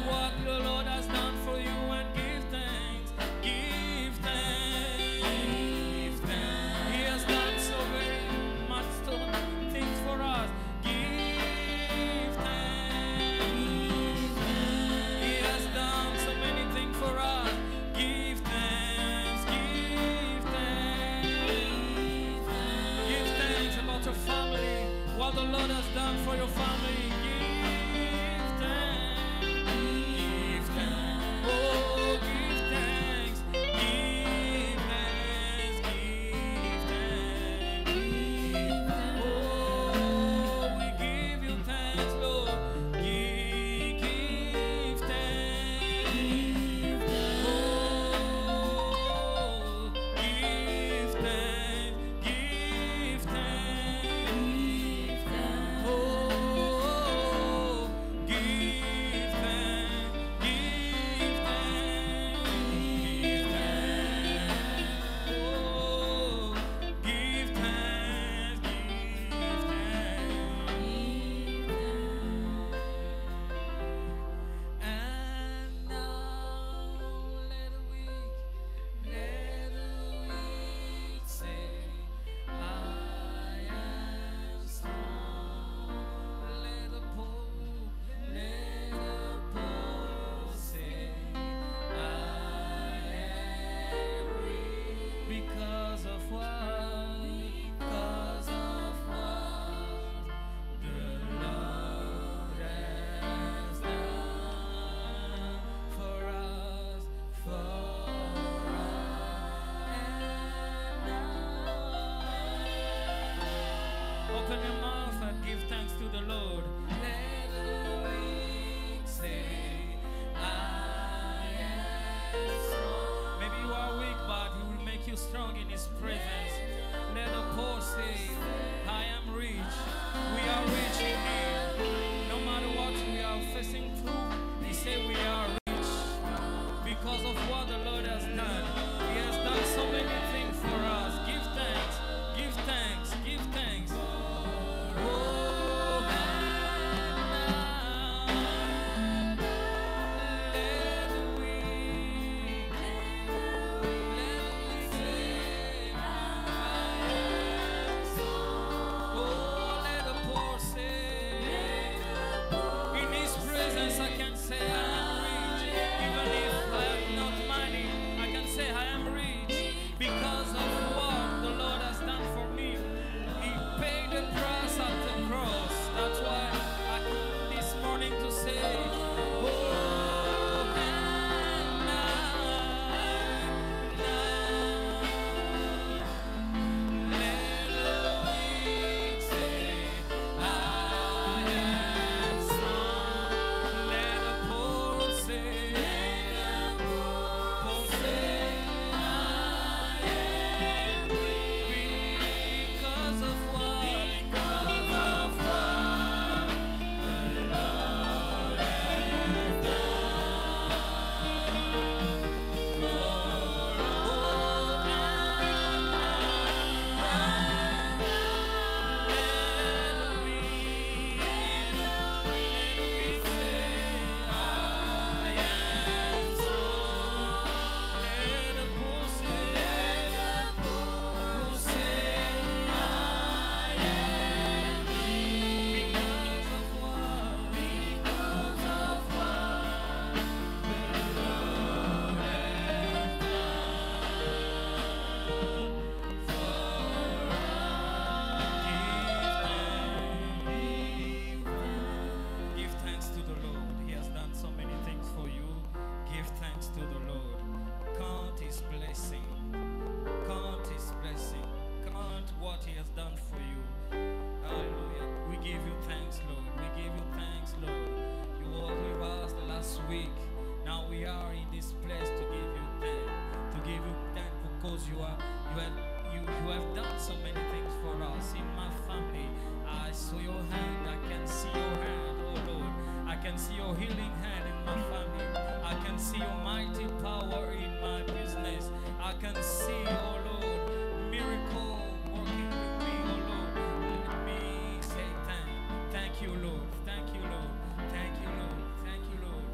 what the Lord has done for you and give thanks. Give thanks. Give thanks. He has done so very much things for us. Give thanks. He has done so many things for us. Give thanks. Give thanks. Give thanks about your family. What the Lord has done for your family. Give thanks. Give thanks. Oh, give thanks. Give thanks. Give thanks. Give thanks. Oh, we give you thanks, Lord. Give thanks. Give thanks. Oh, give thanks. Give thanks. Oh, give thanks, give thanks, give thanks. Oh, give thanks, give thanks. And now let the weak say, I am strong. Let the poor say, I am rich. Because of what? Because of what the Lord has done for us, and now. Open your mouth and give thanks to the Lord. Let the weak say, I am strong. Maybe you are weak, but He will make you strong in His presence. Let the poor say, I am rich. We are rich in Him. No matter what we are facing through, He say we are rich because of what the Lord has done. He has done so many things for us. Give thanks. Give thanks. Give thanks. Oh, and now let the weak say, I am strong. Oh, let the poor say, in His presence I can say I am rich. Even if I have not money, I can say I am rich because of what the Lord has done for me. He paid the price at the cross. That's why I come this morning to say, oh, and now, let the weak say, I am strong. Let the poor say, I am rich. Because of what? Because of what the Lord has done for Give thanks to the Lord. He has done so many things for you. Give thanks to the Lord. Count His blessing. Count His blessing. Count what He has done for you. Hallelujah. We give you thanks, Lord. We give you thanks, Lord. You were with us last week. Now we are in this place to give you thanks. To give you thanks because you have done so many things for us. In my family, I saw your hand. I can see your hand, oh Lord. I can see your healing hand in my family. I can see your mighty power in my business. I can see, oh Lord, miracle working with me, oh Lord. Let me say thank you, Lord. Thank you, Lord. Thank you, Lord. Thank you, Lord.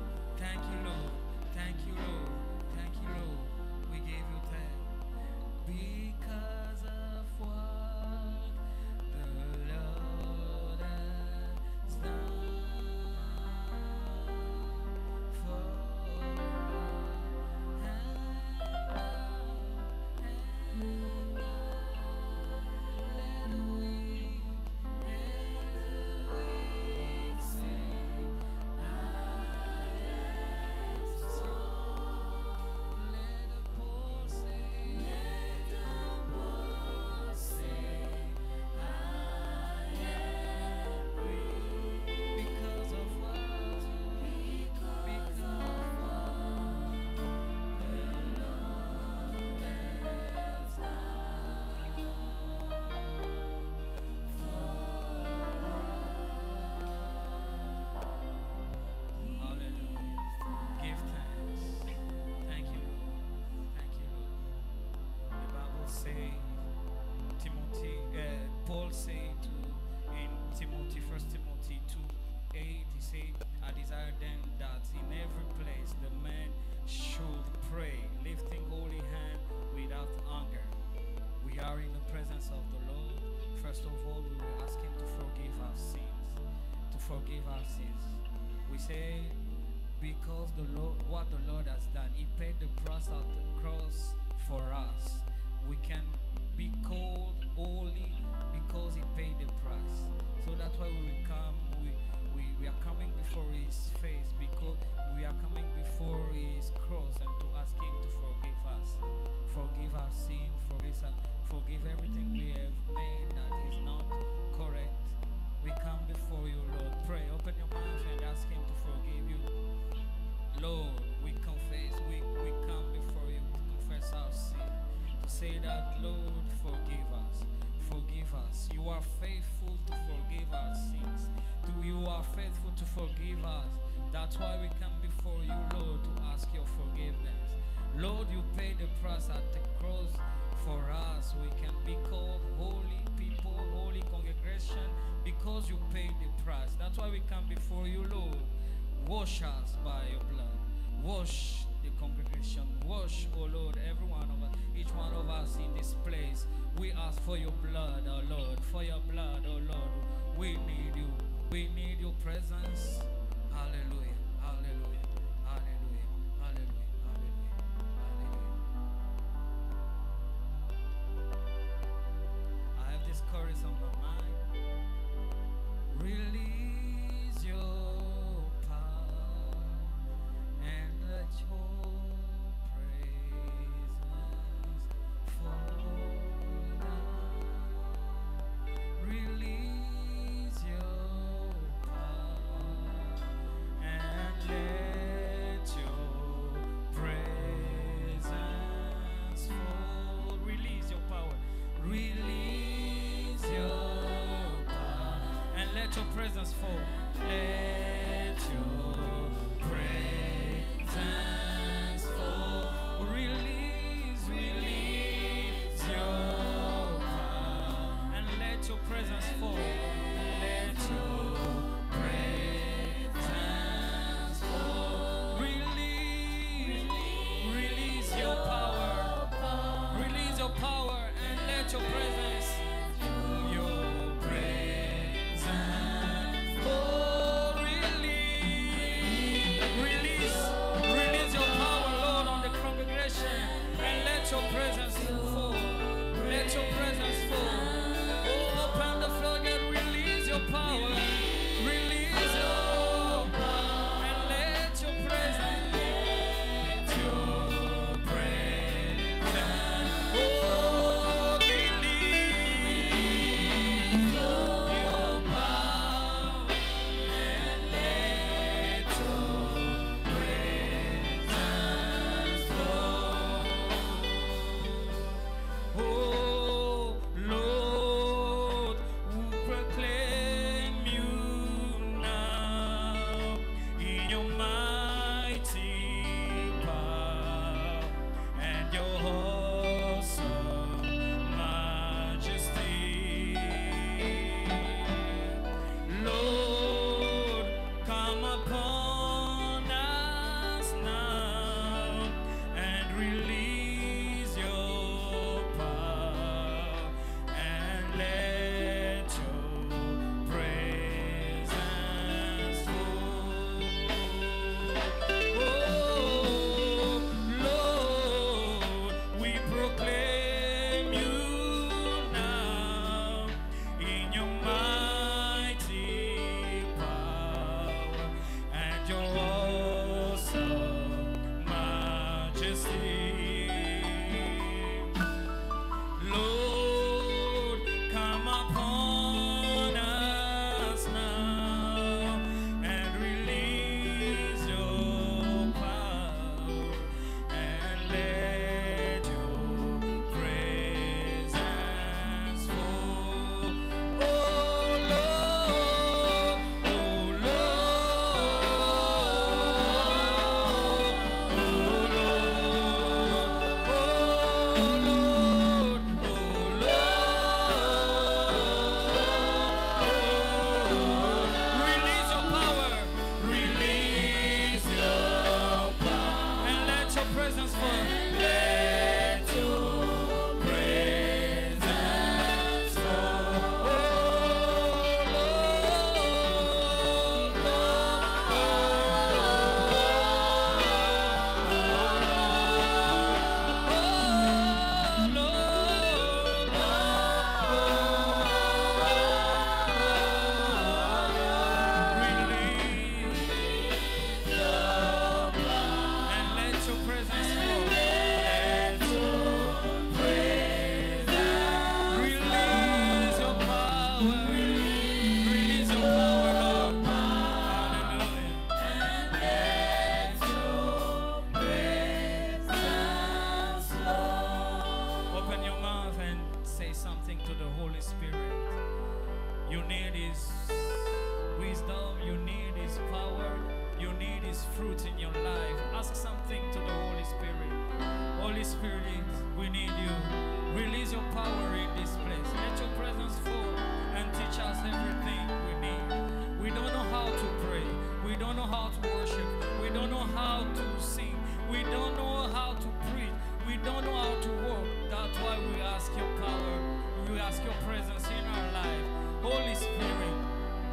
forgive our sins. We say, because the Lord, what the Lord has done, He paid the price at the cross for us. We can be called holy because He paid the price. So that's why we will come. We are coming before His face because we are coming before His cross and to ask Him to forgive us, forgive our sin, forgive everything we have made that is not correct. We come before you, Lord. Pray, open your mouth and ask Him to forgive you. Lord, we confess, we come before you to confess our sin, to say that, Lord, forgive us, forgive us. You are faithful to forgive our sins. You are faithful to forgive us. That's why we come before you, Lord, to ask your forgiveness. Lord, you paid the price at the cross for us. We can be called holy people, holy congregation, because you paid the price. That's why we come before you, Lord. Wash us by your blood. Wash the congregation. Wash, oh Lord, every one of us, each one of us in this place. We ask for your blood, oh Lord, for your blood, oh Lord. We need you. We need your presence. Hallelujah. Hallelujah. Hallelujah. Hallelujah. Hallelujah. Hallelujah. I have this chorus on my mind. Release your power and let your presence fall down. Release your power and let your presence fall. Release your power. Release your power and let your presence fall. Let your presence fall. Release your power and let your presence fall. Let your presence fall. Release your power. Release your power and let your presence. Your presence fall. Release fruit in your life. Ask something to the Holy Spirit. Holy Spirit, we need you. Release your power in this place. Let your presence fall and teach us everything we need. We don't know how to pray. We don't know how to worship. We don't know how to sing. We don't know how to preach. We don't know how to walk. That's why we ask your power. We ask your presence in our life. Holy Spirit,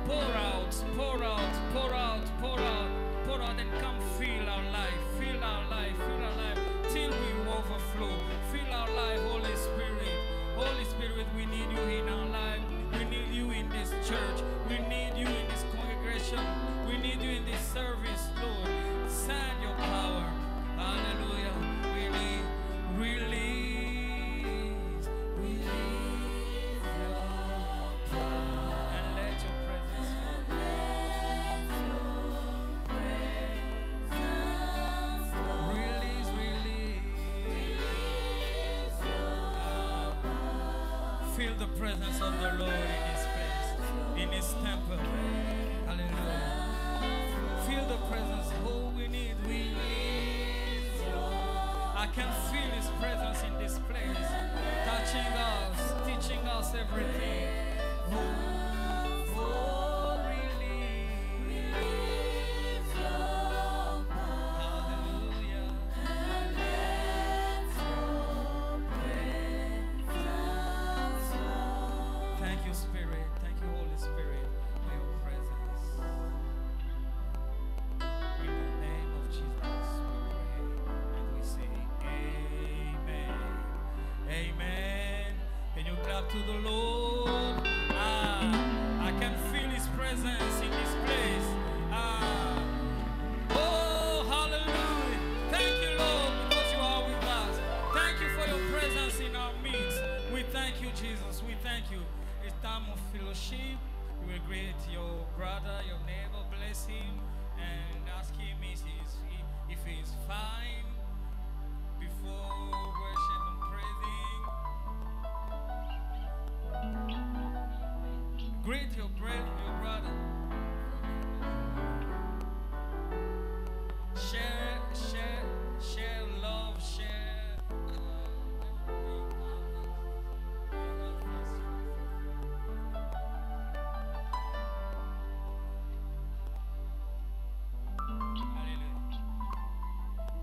pour out, pour out, pour out, pour out, pour out, and come fill our life, fill our life, fill our life, till we overflow. Fill our life, Holy Spirit. Holy Spirit, we need you in our life. We need you in this church. We need you in this congregation. We need you in this service, Lord. Send your power. Hallelujah. Release your power. And let your presence flow. Release feel the presence of the Lord in His place, in His temple. Hallelujah. Feel the presence. Oh, we need. I can feel His presence in this place, touching us, teaching us everything. Oh, release your power. Hallelujah. Thank you, Spirit. Thank you, Holy Spirit, for your presence. In the name of Jesus, we pray and we say, Amen. Amen. Can you clap to the Lord? I can feel His presence in this place. Oh, hallelujah. Thank you, Lord, because you are with us. Thank you for your presence in our midst. We thank you, Jesus. We thank you. It's time of fellowship. You will greet your brother, your neighbor, bless him, and ask him if he's fine before worship and praising. Greet your brother. Share love, share Hallelujah.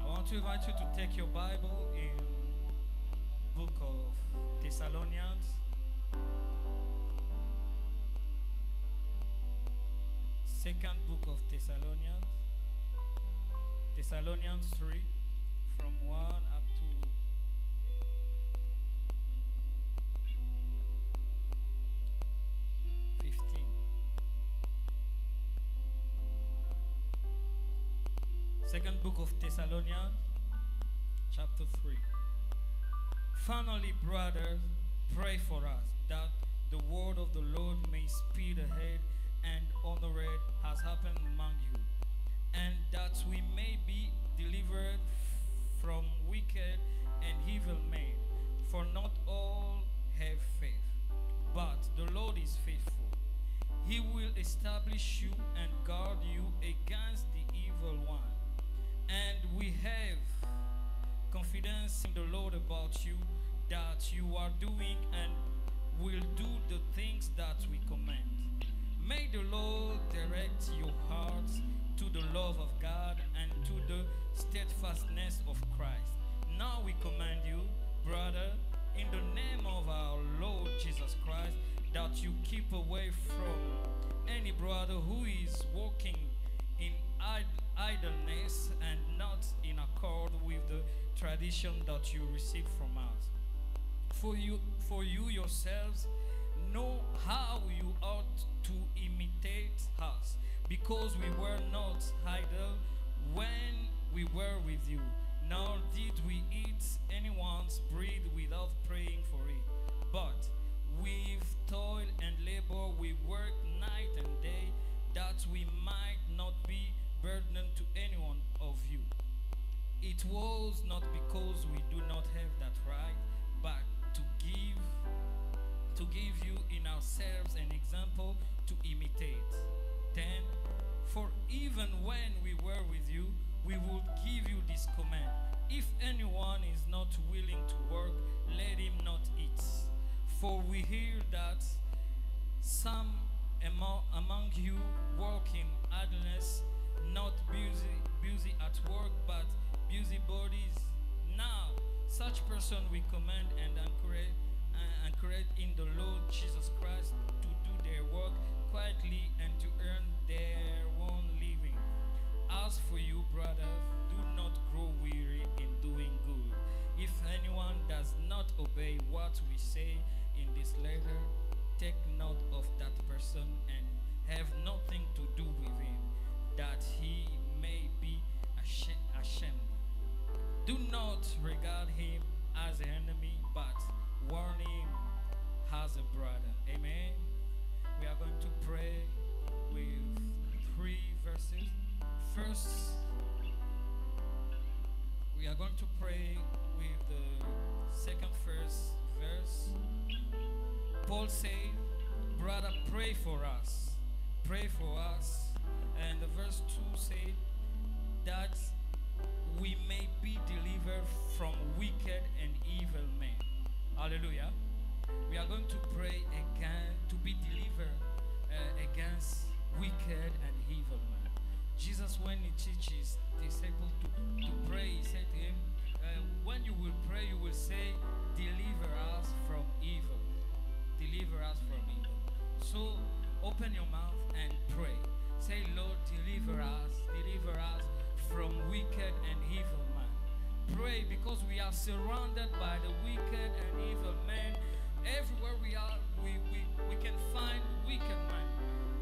I want to invite you to take your Bible in book of Thessalonians. Second book of Thessalonians. Thessalonians 3, from 1 up to 15. Second book of Thessalonians, chapter 3. Finally, brothers, pray for us that the word of the Lord may speed ahead and honored has happened among you, and that we may be delivered from wicked and evil men. For not all have faith, but the Lord is faithful. He will establish you and guard you against the evil one. And we have confidence in the Lord about you, that you are doing and will do the things that we command. May the Lord direct your hearts to the love of God and to the steadfastness of Christ. Now we command you, brother, in the name of our Lord Jesus Christ, that you keep away from any brother who is walking in idleness and not in accord with the tradition that you received from us. For you yourselves know how you ought to imitate us, because we were not idle when we were with you, nor did we eat anyone's bread without praying for it. But with toil and labor we worked night and day, that we might not be burdened to anyone of you. It was not because we do not have that right, but to give you in ourselves an example to imitate. 10. For even when we were with you, we would give you this command. If anyone is not willing to work, let him not eat. For we hear that some among you work in idleness, not busy at work, but busybodies. Now, such person we command and encourage in the Lord Jesus Christ to do their work quietly and to earn their own living. As for you, brothers, do not grow weary in doing good. If anyone does not obey what we say in this letter, take note of that person and have nothing to do with him, that he may be ashamed. Do not regard him as an enemy, but warn him as a brother. Amen. We are going to pray with 3 verses. First, we are going to pray with the first verse. Paul said, brother, pray for us. Pray for us. And the verse 2 said that we may be delivered from wicked and evil men. Hallelujah. We are going to pray again to be delivered against wicked and evil men. Jesus, when he teaches disciples to pray, he said to him, when you will pray, you will say, deliver us from evil. Deliver us from evil. So open your mouth and pray. Say, Lord, deliver us from wicked and evil men. Pray, because we are surrounded by the wicked and evil men. Everywhere we are, we can find wicked men.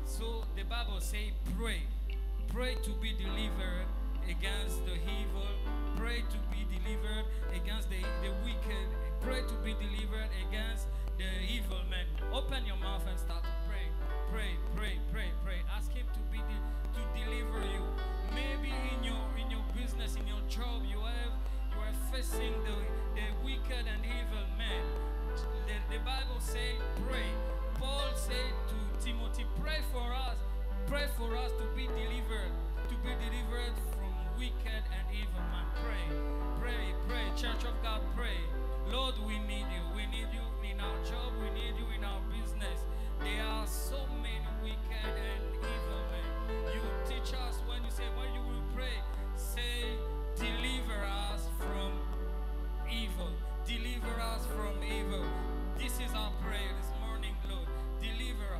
So the Bible says, pray. Pray to be delivered against the evil. Pray to be delivered against the wicked. Pray to be delivered against the evil men. Open your mouth and start to pray. Pray, pray, pray, pray. Ask him to deliver you. Maybe in your business, in your job, you are facing the wicked and evil men. The Bible says, pray. Paul said to Timothy, pray for us. Pray for us to be delivered from wicked and evil men. Pray, pray, pray. Church of God, pray. Lord, we need you. We need you in our job. We need you in our business. There are so many wicked and evil men. You teach us when you will pray, say, deliver us from evil. Deliver us from evil. This is our prayer this morning, Lord. Deliver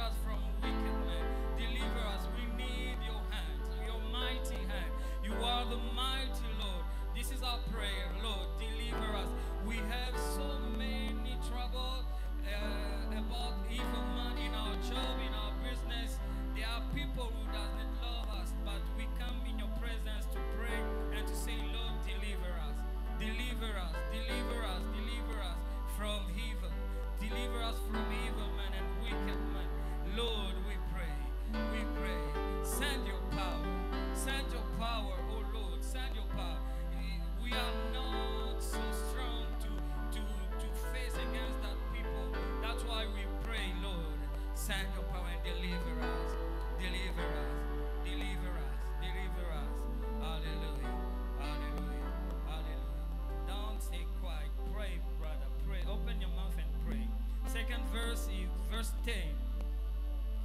us from wicked men. Deliver us. We need your hand, your mighty hand. You are the mighty Lord. This is our prayer, Lord. Deliver us. We have so many trouble about evil man in our job, in our business. There are people who doesn't love us, but we come in your presence to pray and to say, Lord, deliver us. Deliver us, deliver us, deliver us from evil. Deliver us from evil men and wicked men. Lord, we pray, we pray. Send your power, oh Lord, send your power. We are not so strong to face against that people. That's why we pray, Lord, send your power and deliver us, deliver us, deliver us, deliver us. Hallelujah, hallelujah, hallelujah. Don't stay quiet. Pray, brother, pray. Open your mouth and pray. Second verse is verse 10.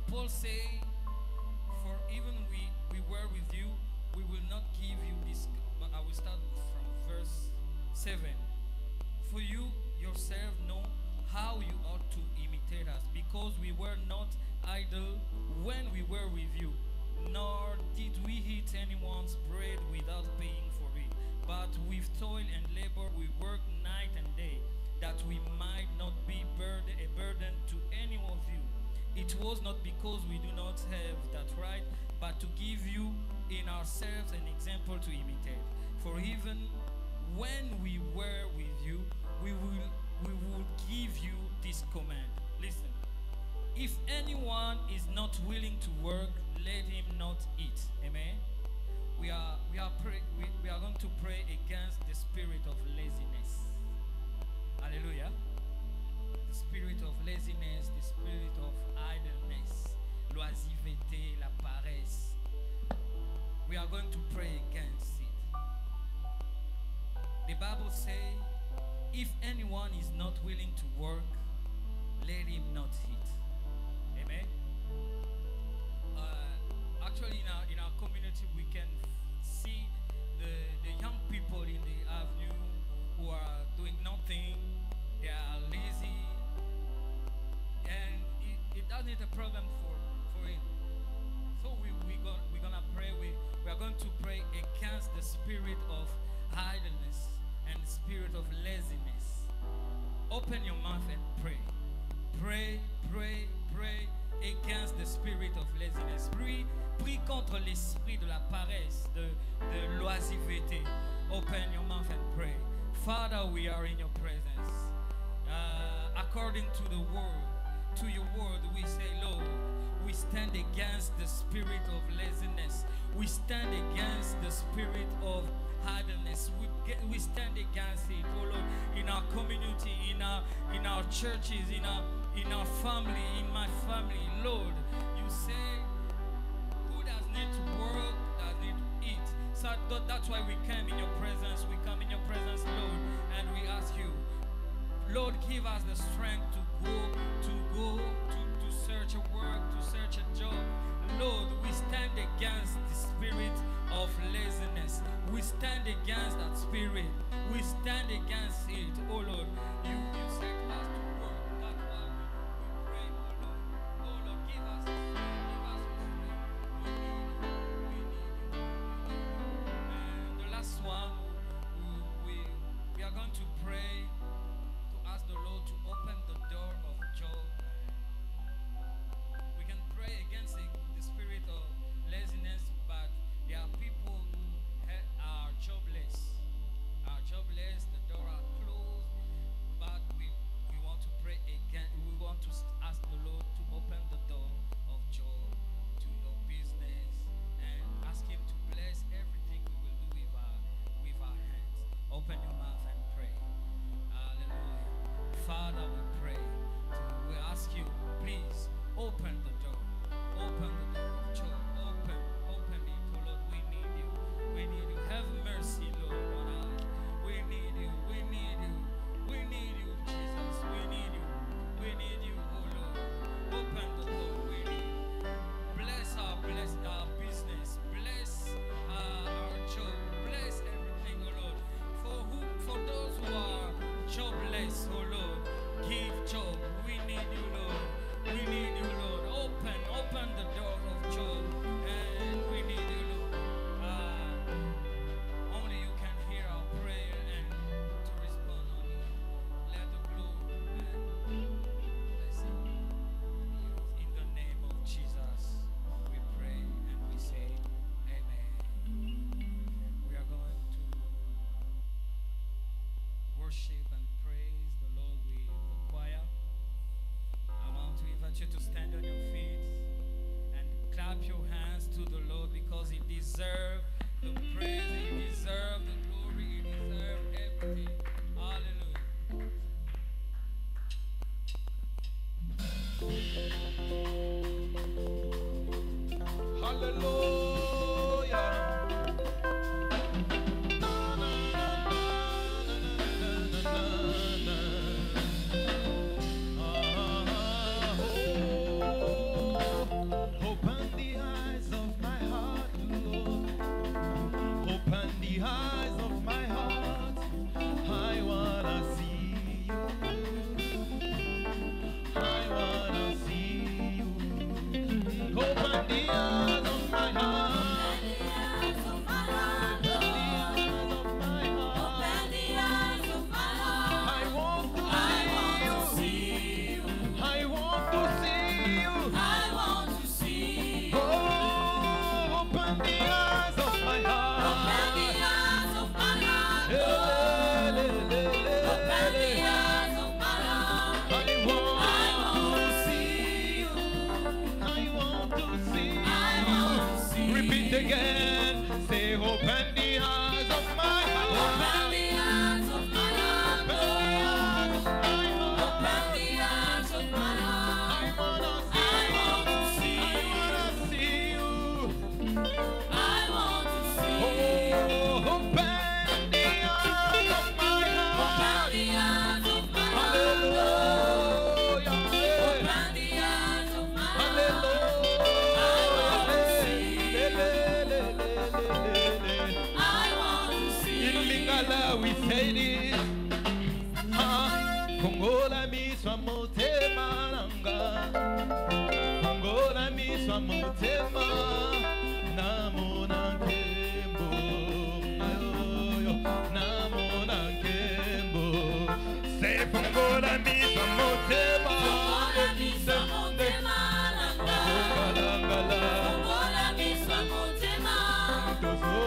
Paul say, for even we were with you, we will not give you this. But I will start from verse 7. For you yourself know how you ought to imitate us, because we were not idle when we were with you, nor did we eat anyone's bread without paying for it. But with toil and labor we worked night and day, that we might not be a burden to any of you. It was not because we do not have that right, but to give you in ourselves an example to imitate. For even when we were with you, we would give you this command. Listen. If anyone is not willing to work, let him not eat. Amen. We are going to pray against the spirit of laziness. Hallelujah. The spirit of laziness, the spirit of idleness. l'oisiveté, la paresse. We are going to pray against it. The Bible says, if anyone is not willing to work, let him not eat. Amen. Actually, in our community, we can see the young people in the avenue who are doing nothing. They are lazy, and it doesn't a problem for him. So we're gonna pray. We are going to pray against the spirit of idleness and the spirit of laziness. Open your mouth and pray. Pray, pray, pray against the spirit of laziness. Prie contre l'esprit de la paresse, de l'oisiveté. Open your mouth and pray. Father, we are in your presence. According to the word, to your word, we say, Lord, we stand against the spirit of laziness. We stand against the spirit of idleness. We stand against it, oh Lord, in our community, in our churches, in our family, in my family. Lord, you say, who does need to work, does need to eat. So that's why we come in your presence. We come in your presence, Lord, and we ask you, Lord, give us the strength to search a work, to search a job. Lord, we stand against the spirit of laziness. We stand against that spirit. We stand against it. Oh Lord, you set us to work. That's why we pray, oh Lord. Oh Lord, give us the strength. Give us the strength. We need you. And the last one, we are going to pray to ask the Lord to open the door of joy. We can pray against the spirit of laziness, but there are people who are jobless. The door are closed, but we want to pray again. We want to ask the Lord to open the door of joy to your business and ask Him to bless everything we will do with our hands. Open your mouth and pray. Hallelujah. Father, we pray. We ask you, please open the door. Open the door of joy. Open it, oh Lord. We need you. We need you. Have mercy, Lord, on us. We need you. We need you. We need you, Jesus. We need you. We need you, oh Lord. Open the door. We need you. Bless our business. Bless our job. Bless everything, oh Lord. For those who are jobless, oh Lord, give job. We need you, Lord. We need you, Lord. Open the door of job. And we need you, Lord. Only you can hear our prayer and to respond only. Let the glory and blessing in the name of Jesus. We pray and we say, Amen. We are going to worship and praise the Lord with the choir. I want to invite you to stand on your feet and clap your hands to the Lord, because He deserves the praise, He deserves the glory, He deserves everything. Hallelujah. Open the eyes of my heart, Lord. Open the eyes of my heart. I wanna see you. I wanna see you. Open the eyes of my heart. Open the eyes of my heart. Together we say this. Fungola miswa motema nanga. Fungola miswa motema. Namona nkembo. Namona nkembo. Say fungola miswa motema. Fungola miswa motema nanga. Fungola miswa motema.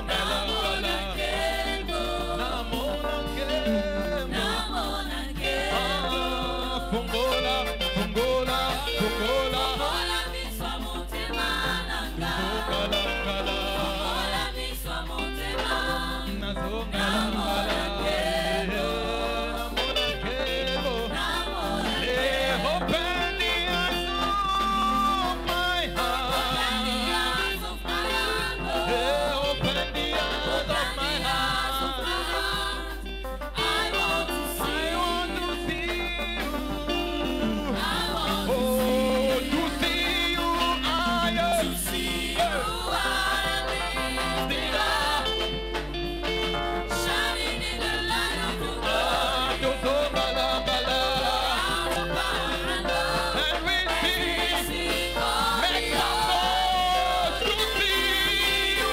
Namona nkembo. Namona nkembo. Fungola, fungola, fungola. Fungola miswa motema nanga. Fungola miswa motema. Namona nkembo. Namona nkembo. Open the eyes of my heart. Open the eyes of my heart, Lord. Open the eyes of Open my the eyes of my heart. heart. I want to I see want to you. see you. I want Oh, to see you, I to see you. I lift it up, shining in the light of your glory. to so balabala. Out of power and love, And we sing, sing make some noise to see you,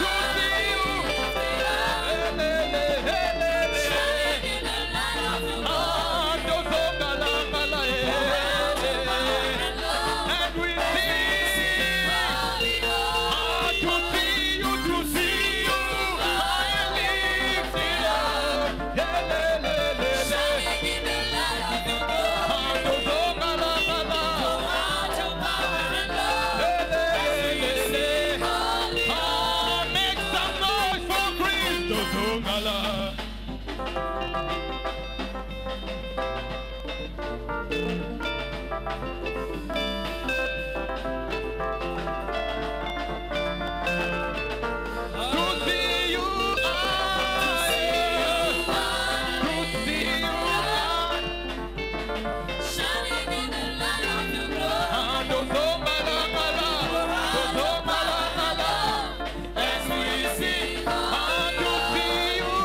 to see you. shining in the light of your glory. To so balabala. And love, And we sing, holy Lord. to see you, to see you. I lift it up. Shining in the light of your glory. To so balabala. Out of power and love, holy Lord. Make some noise for Cristo Tongala. To see you, to see you, Shining in the light of your glory. to so balabala, to so balabala. As we sing, To see you,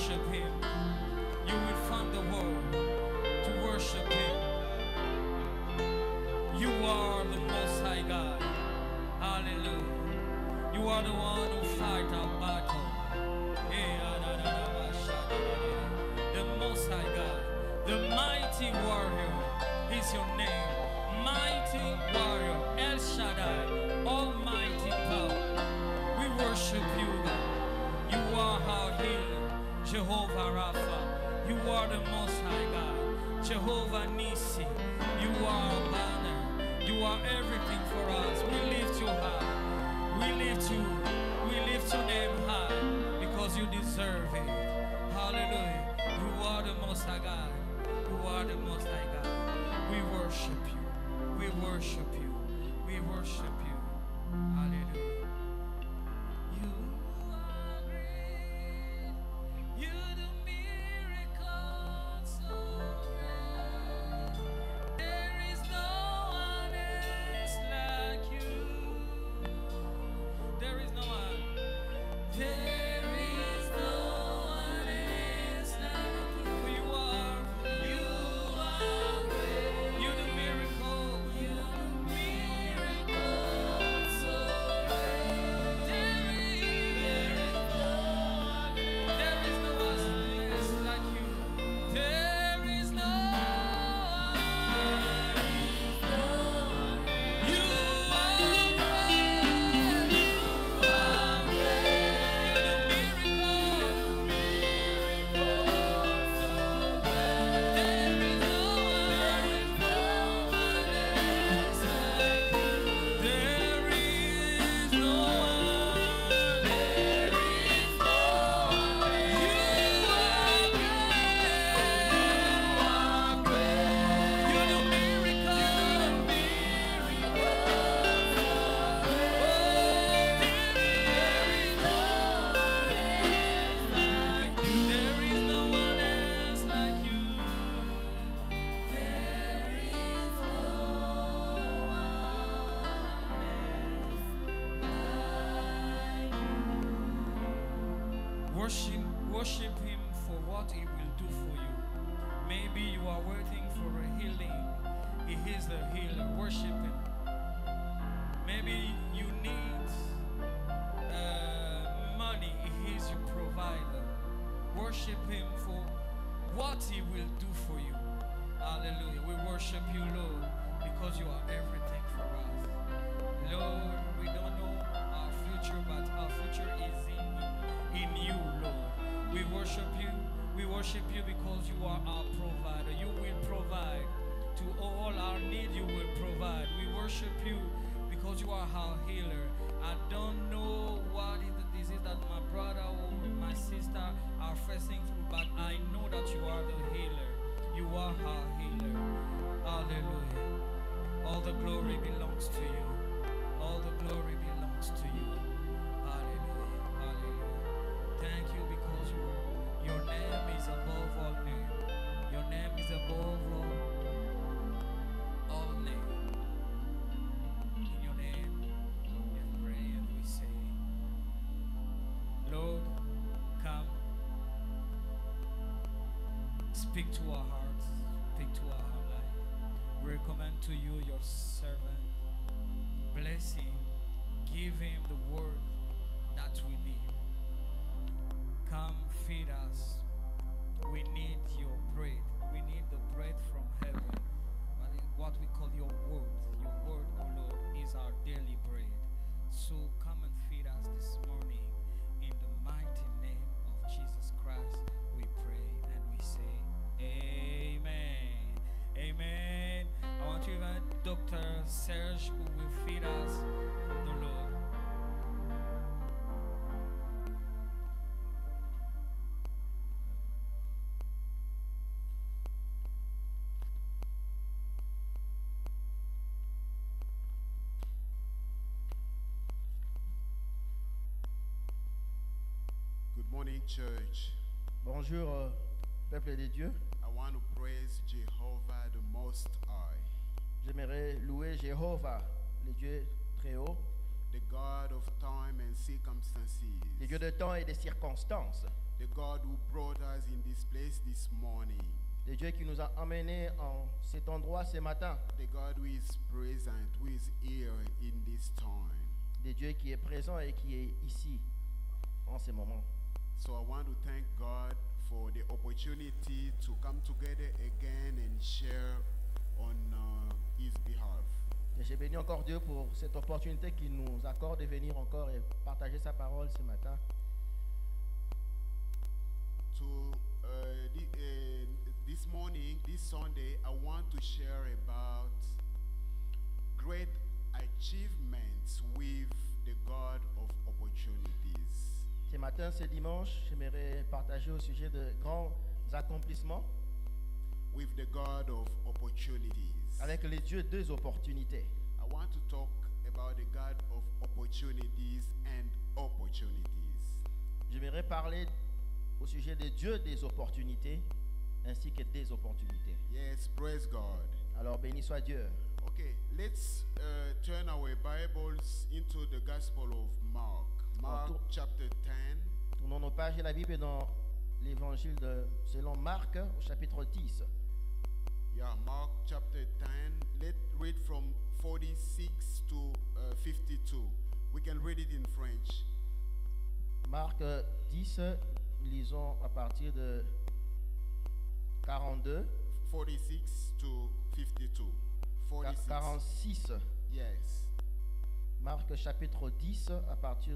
worship Him. You will find the word to worship Him. You are the Most High God. Hallelujah. You are the one who fights our battle. The Most High God, the mighty warrior is your name. Mighty warrior, El Shaddai, almighty power. We worship you, God. You are our healer, Jehovah Rapha. You are the Most High God, Jehovah Nissi. You are our banner. You are everything for us. We lift you high. We lift you. We lift your name high because you deserve it. Hallelujah. You are the Most High God. You are the Most High God. We worship you. We worship you. We worship you. Hallelujah. You are great. You do miracles so great. There is no one else like you. There is no one. There is no one else like you. You are great. You do miracles. You do miracles so great. There is no one else like you. There is no one. You are great. Worship Him for what He will do for you. Maybe you are waiting for a healing. He is the healer. Worship Him. Maybe you need money. He is your provider. Worship Him for what He will do for you. Hallelujah. We worship you, Lord, because you are everything for us. Lord, we don't know our future, but our future is in you, Lord. We worship you. We worship you because you are our provider. You will provide to all our need. You will provide. We worship you because you are our healer. I don't know what is the disease that my brother or my sister are facing through, but I know that you are the healer. You are our healer. Hallelujah. All the glory belongs to you. All the glory belongs to you. Hallelujah. Hallelujah. Thank you because your name is above all name. Your name is above all name. In your name we pray and we say, Lord, come. Speak to our hearts. Speak to our life. We recommend to you your servant. Bless him. Give him the word that we need. Come feed us. We need your bread. We need the bread from heaven. What we call your word. Your word, oh Lord, is our daily bread. So come and feed us this morning. In the mighty name of Jesus Christ, we pray and we say, Amen. Amen. I want to invite Dr. Serge, who will feed us the Lord. Good morning, church. Bonjour, peuple de Dieu. I want to praise Jehovah the Most High, J'aimerais louer Jéhovah, le Dieu très haut, the God of time and circumstances, le Dieu de temps et des circonstances, the God who brought us in this place this morning, Le Dieu qui nous a emmenés en cet endroit ce matin. the God who is present, who is here in this time. Le Dieu qui est présent et qui est ici en ce moment. So I want to thank God for the opportunity to come together again and share on His behalf. Et j'ai béni encore Dieu pour cette opportunité qu'il nous accorde de venir encore et partager sa parole ce matin. This morning, this Sunday, I want to share about great achievements with the God of opportunities. Ce matin, ce dimanche, j'aimerais partager au sujet de grands accomplissements With the God of opportunities. avec les dieux des opportunités. I want to talk about the God of opportunities and opportunities. J'aimerais parler au sujet des dieux des opportunités ainsi que des opportunités. Yes, praise God. Alors béni soit Dieu. Okay, let's turn our Bibles into the Gospel of Mark. Mark tour- chapter 10. Tournons nos pages et la Bible est dans l'évangile selon Marc au chapitre 10. Yeah, Mark chapter 10. Let's read from 46 to 52. We can read it in French. Marc 10, lisons à partir de 42, 46 to 52. 46. 46. Yes. Marc chapitre 10 à partir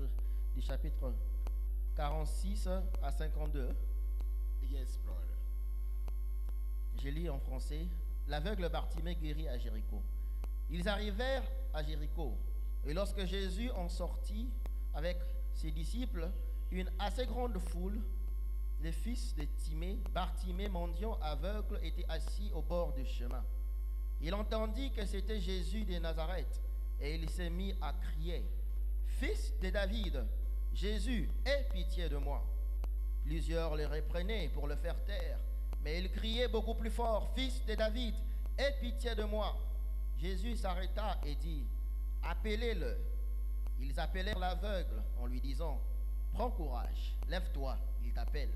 du chapitre 46 à 52. Yes, brother. Je lis en français. L'aveugle Bartimée guérit à Jéricho. Ils arrivèrent à Jéricho. Et lorsque Jésus en sortit avec ses disciples, une assez grande foule, les fils de Timée, Bartimée, mendiant aveugle, étaient assis au bord du chemin. Il entendit que c'était Jésus de Nazareth, et il s'est mis à crier, « Fils de David, Jésus, aie pitié de moi. » Plusieurs le reprenaient pour le faire taire, mais il criait beaucoup plus fort, « Fils de David, aie pitié de moi. » Jésus s'arrêta et dit, « Appelez-le. » Ils appelèrent l'aveugle en lui disant, « Prends courage, lève-toi, il t'appelle. »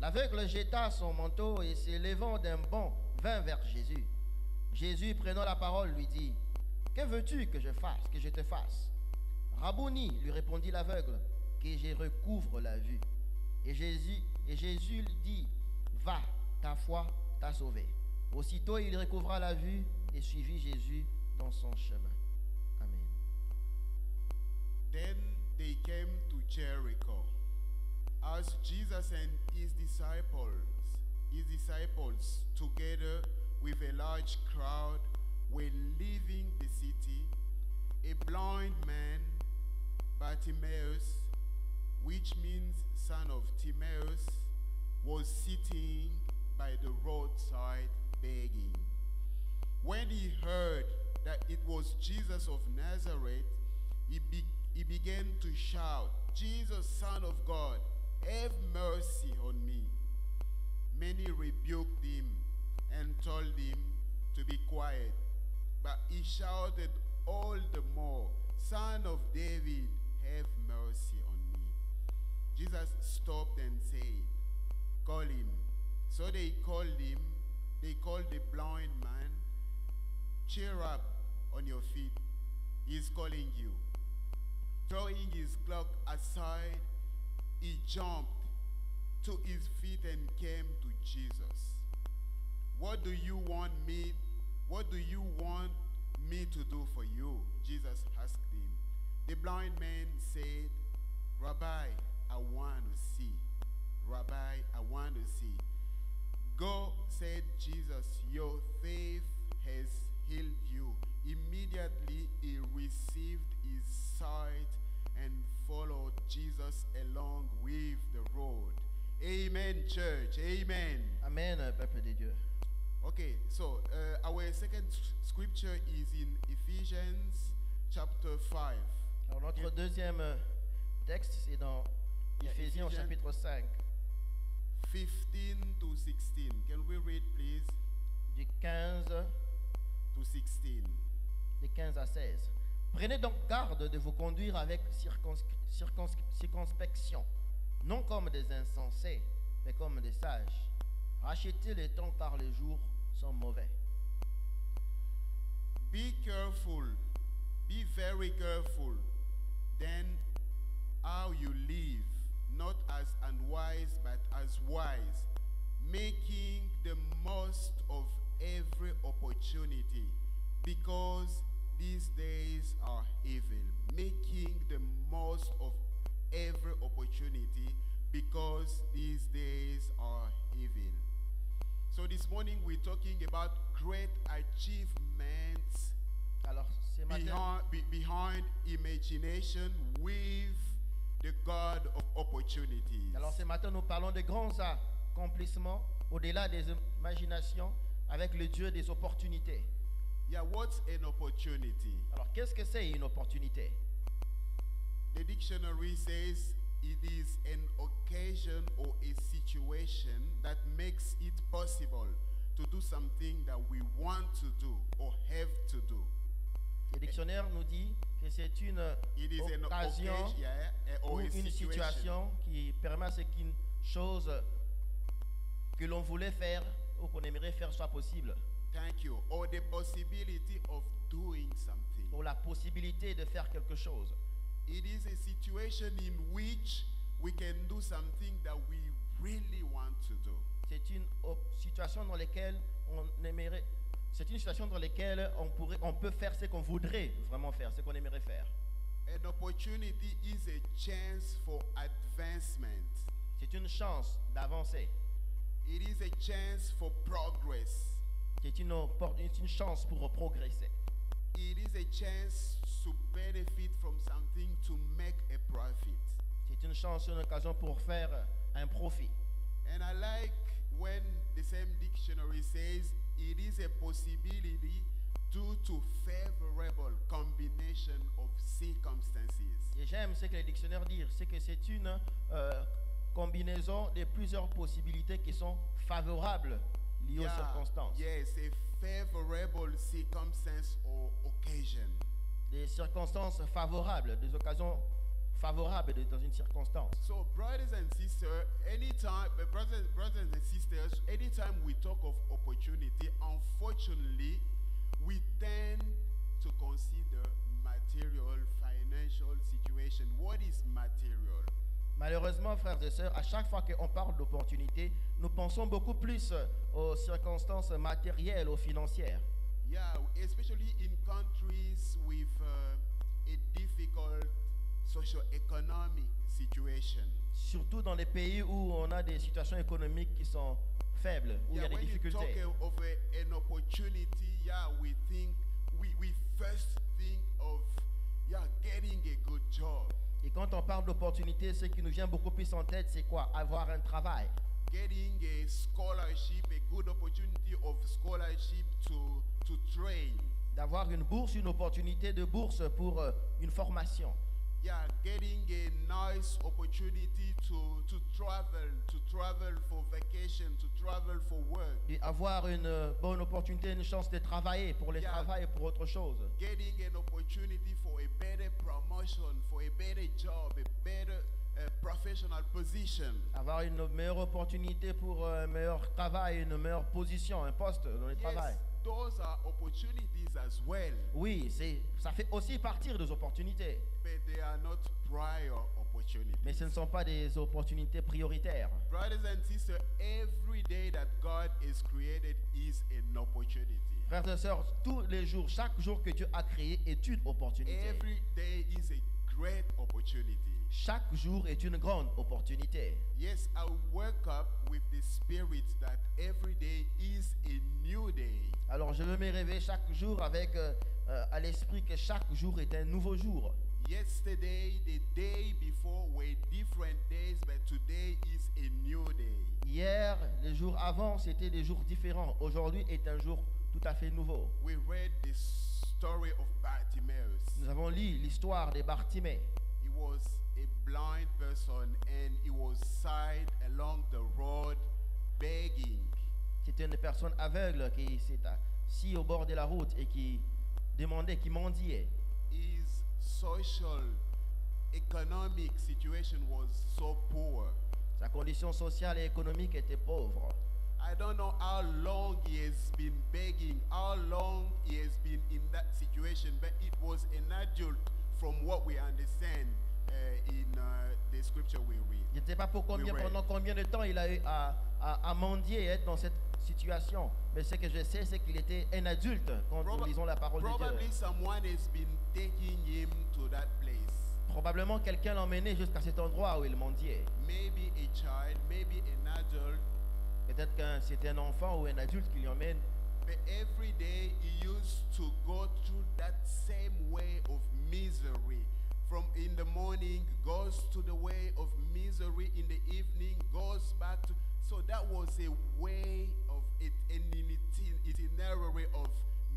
L'aveugle jeta son manteau et s'élevant d'un bond, vint vers Jésus. Jésus, prenant la parole, lui dit, « Que veux-tu que je te fasse? » Rabouni, lui répondit l'aveugle, « Que je recouvre la vue. » Et Jésus lui dit, « Va, ta foi t'a sauvé. » Aussitôt il recouvra la vue et suivit Jésus dans son chemin. Amen. Then they came to Jericho. As Jesus and his disciples, together with a large crowd, were leaving the city, a blind man, Bartimaeus, which means son of Timaeus, was sitting by the roadside begging. When he heard that it was Jesus of Nazareth, he began to shout, "Jesus, Son of God, have mercy on me." Many rebuked him and told him to be quiet, but he shouted all the more, "Son of David, have mercy on me." Jesus stopped and said, "Call him." So they called him. They called the blind man. "Cheer up on your feet. He's calling you." Throwing his cloak aside, he jumped to his feet and came to Jesus. What do you want me to do for you?" Jesus asked him. The blind man said, "Rabbi, I want to see." "Rabbi, I want to see." "Go," said Jesus, "your faith has healed you." Immediately he received his sight and followed Jesus along with the road. Amen, church. Amen. Amen, peuple de Dieu. Okay, so our second scripture is in Ephesians chapter 5. Alors notre deuxième texte, c'est dans Yeah, Éphésiens au Ephesians. chapitre 5, 15 to 16. Can we read, please? du 15, To 16. de 15 à 16. Prenez donc garde de vous conduire avec circonspection, non comme des insensés, mais comme des sages. Rachetez le temps car les jours sont mauvais. Be careful, be very careful, then how you live, not as unwise but as wise, making the most of every opportunity, because these days are evil. Making the most of every opportunity, because these days are evil. So this morning we're talking about great achievements Alors ce matin, behind imagination with the God of opportunities. alors ce matin, nous parlons de grands accomplissements au-delà des imaginations avec le Dieu des opportunités. Yeah, what's an opportunity? Alors qu'est-ce que c'est une opportunité? The dictionary says it is an occasion or a situation that makes it possible to do something that we want to do or have to do. Le dictionnaire nous dit que c'est une It is an occasion occasion, yeah, ou or a une situation. situation qui permet à ce qu'une chose que l'on voulait faire ou qu'on aimerait faire soit possible. Thank you. Or the possibility of doing something. Ou la possibilité de faire quelque chose. It is a situation in which we can do something that we really want to do. C'est une situation dans laquelle on aimerait. C'est une situation dans laquelle on peut faire ce qu'on voudrait vraiment faire, ce qu'on aimerait faire. An opportunity is a chance for advancement. C'est une chance d'avancer. It is a chance for progress. C'est une chance pour progresser. It is a chance to benefit from something to make a profit. C'est une chance, une occasion pour faire un profit. And I like when the same dictionary says it is a possibility due to favorable combination of circumstances. Et j'aime ce que les dictionnaires disent, c'est que c'est une combinaison de plusieurs possibilités qui sont favorables liées aux circonstances. Yes, a favorable circumstance or occasion. Des circonstances favorables, des occasions favorables dans une circonstance. So, brothers and sisters, anytime we talk of opportunity, unfortunately, we tend to consider material, financial situation. What is material? Malheureusement, frères et sœurs, à chaque fois qu'on parle d'opportunité, nous pensons beaucoup plus aux circonstances matérielles, aux financières. Yeah, especially in countries with a difficult socio-economic situation. Surtout dans les pays où on a des situations économiques qui sont faibles, où il y a des When you talk difficultés. of an opportunity, we first think of getting a good job, Et quand on parle d'opportunité, ce qui nous vient beaucoup plus en tête, c'est quoi? Avoir un travail. getting a scholarship, a good opportunity of scholarship to train. D'avoir une bourse, une opportunité de bourse pour une formation. Yeah, getting a nice opportunity to travel for vacation, to travel for work. Et avoir une bonne opportunité, une chance de travailler pour le Yeah. travail et pour autre chose. Getting an opportunity for a better promotion, for a better job, a better professional position. Avoir une meilleure opportunité pour un meilleur travail, une meilleure position, un poste dans le Yes, travail. those are opportunities as well, Oui, ça fait aussi partie des opportunités. but they are not prior opportunities. Mais ce ne sont pas des opportunités prioritaires. Brothers and sisters, every day that God is created is an opportunity. Frères et sœurs, tous les jours, chaque jour que Dieu a créé est une opportunité. Every day is a great opportunity. Chaque jour est une grande opportunité. Yes, I wake up with the spirit that every day is a new day. Alors je veux me réveiller chaque jour avec à l'esprit que chaque jour est un nouveau jour. Yesterday, the day before were different days, but today is a new day. Hier, les jours avant, c'était des jours différents. Aujourd'hui est un jour tout à fait nouveau. We read the story of Bartimaeus. Nous avons lu l'histoire de Bartimée. He was a blind person and he was side along the road begging. C'était une personne aveugle qui s'est assis au bord de la route et qui demandait, qui mendiait. His social, economic situation was so poor. conditions sociales et économiques étaient pauvres. I don't know how long he has been begging, how long he has been in that situation, but it was an adult from what we understand in the scripture we read. Je ne sais pas pendant combien de temps il a eu à mendier et être dans cette situation. Mais ce que je sais, c'est qu'il était un adulte quand nous lisons la parole de Probably Dieu. someone has been taking him to that place. Probablement quelqu'un l'emmenait jusqu'à cet endroit où il mendiait. Maybe a child, maybe an adult, Peut-être que c'était un enfant ou un adulte qui l'emmène. but every day he used to go through that same way of misery. From in the morning, goes to the way of misery, in the evening, goes back to. So that was a way of it, an itinerary of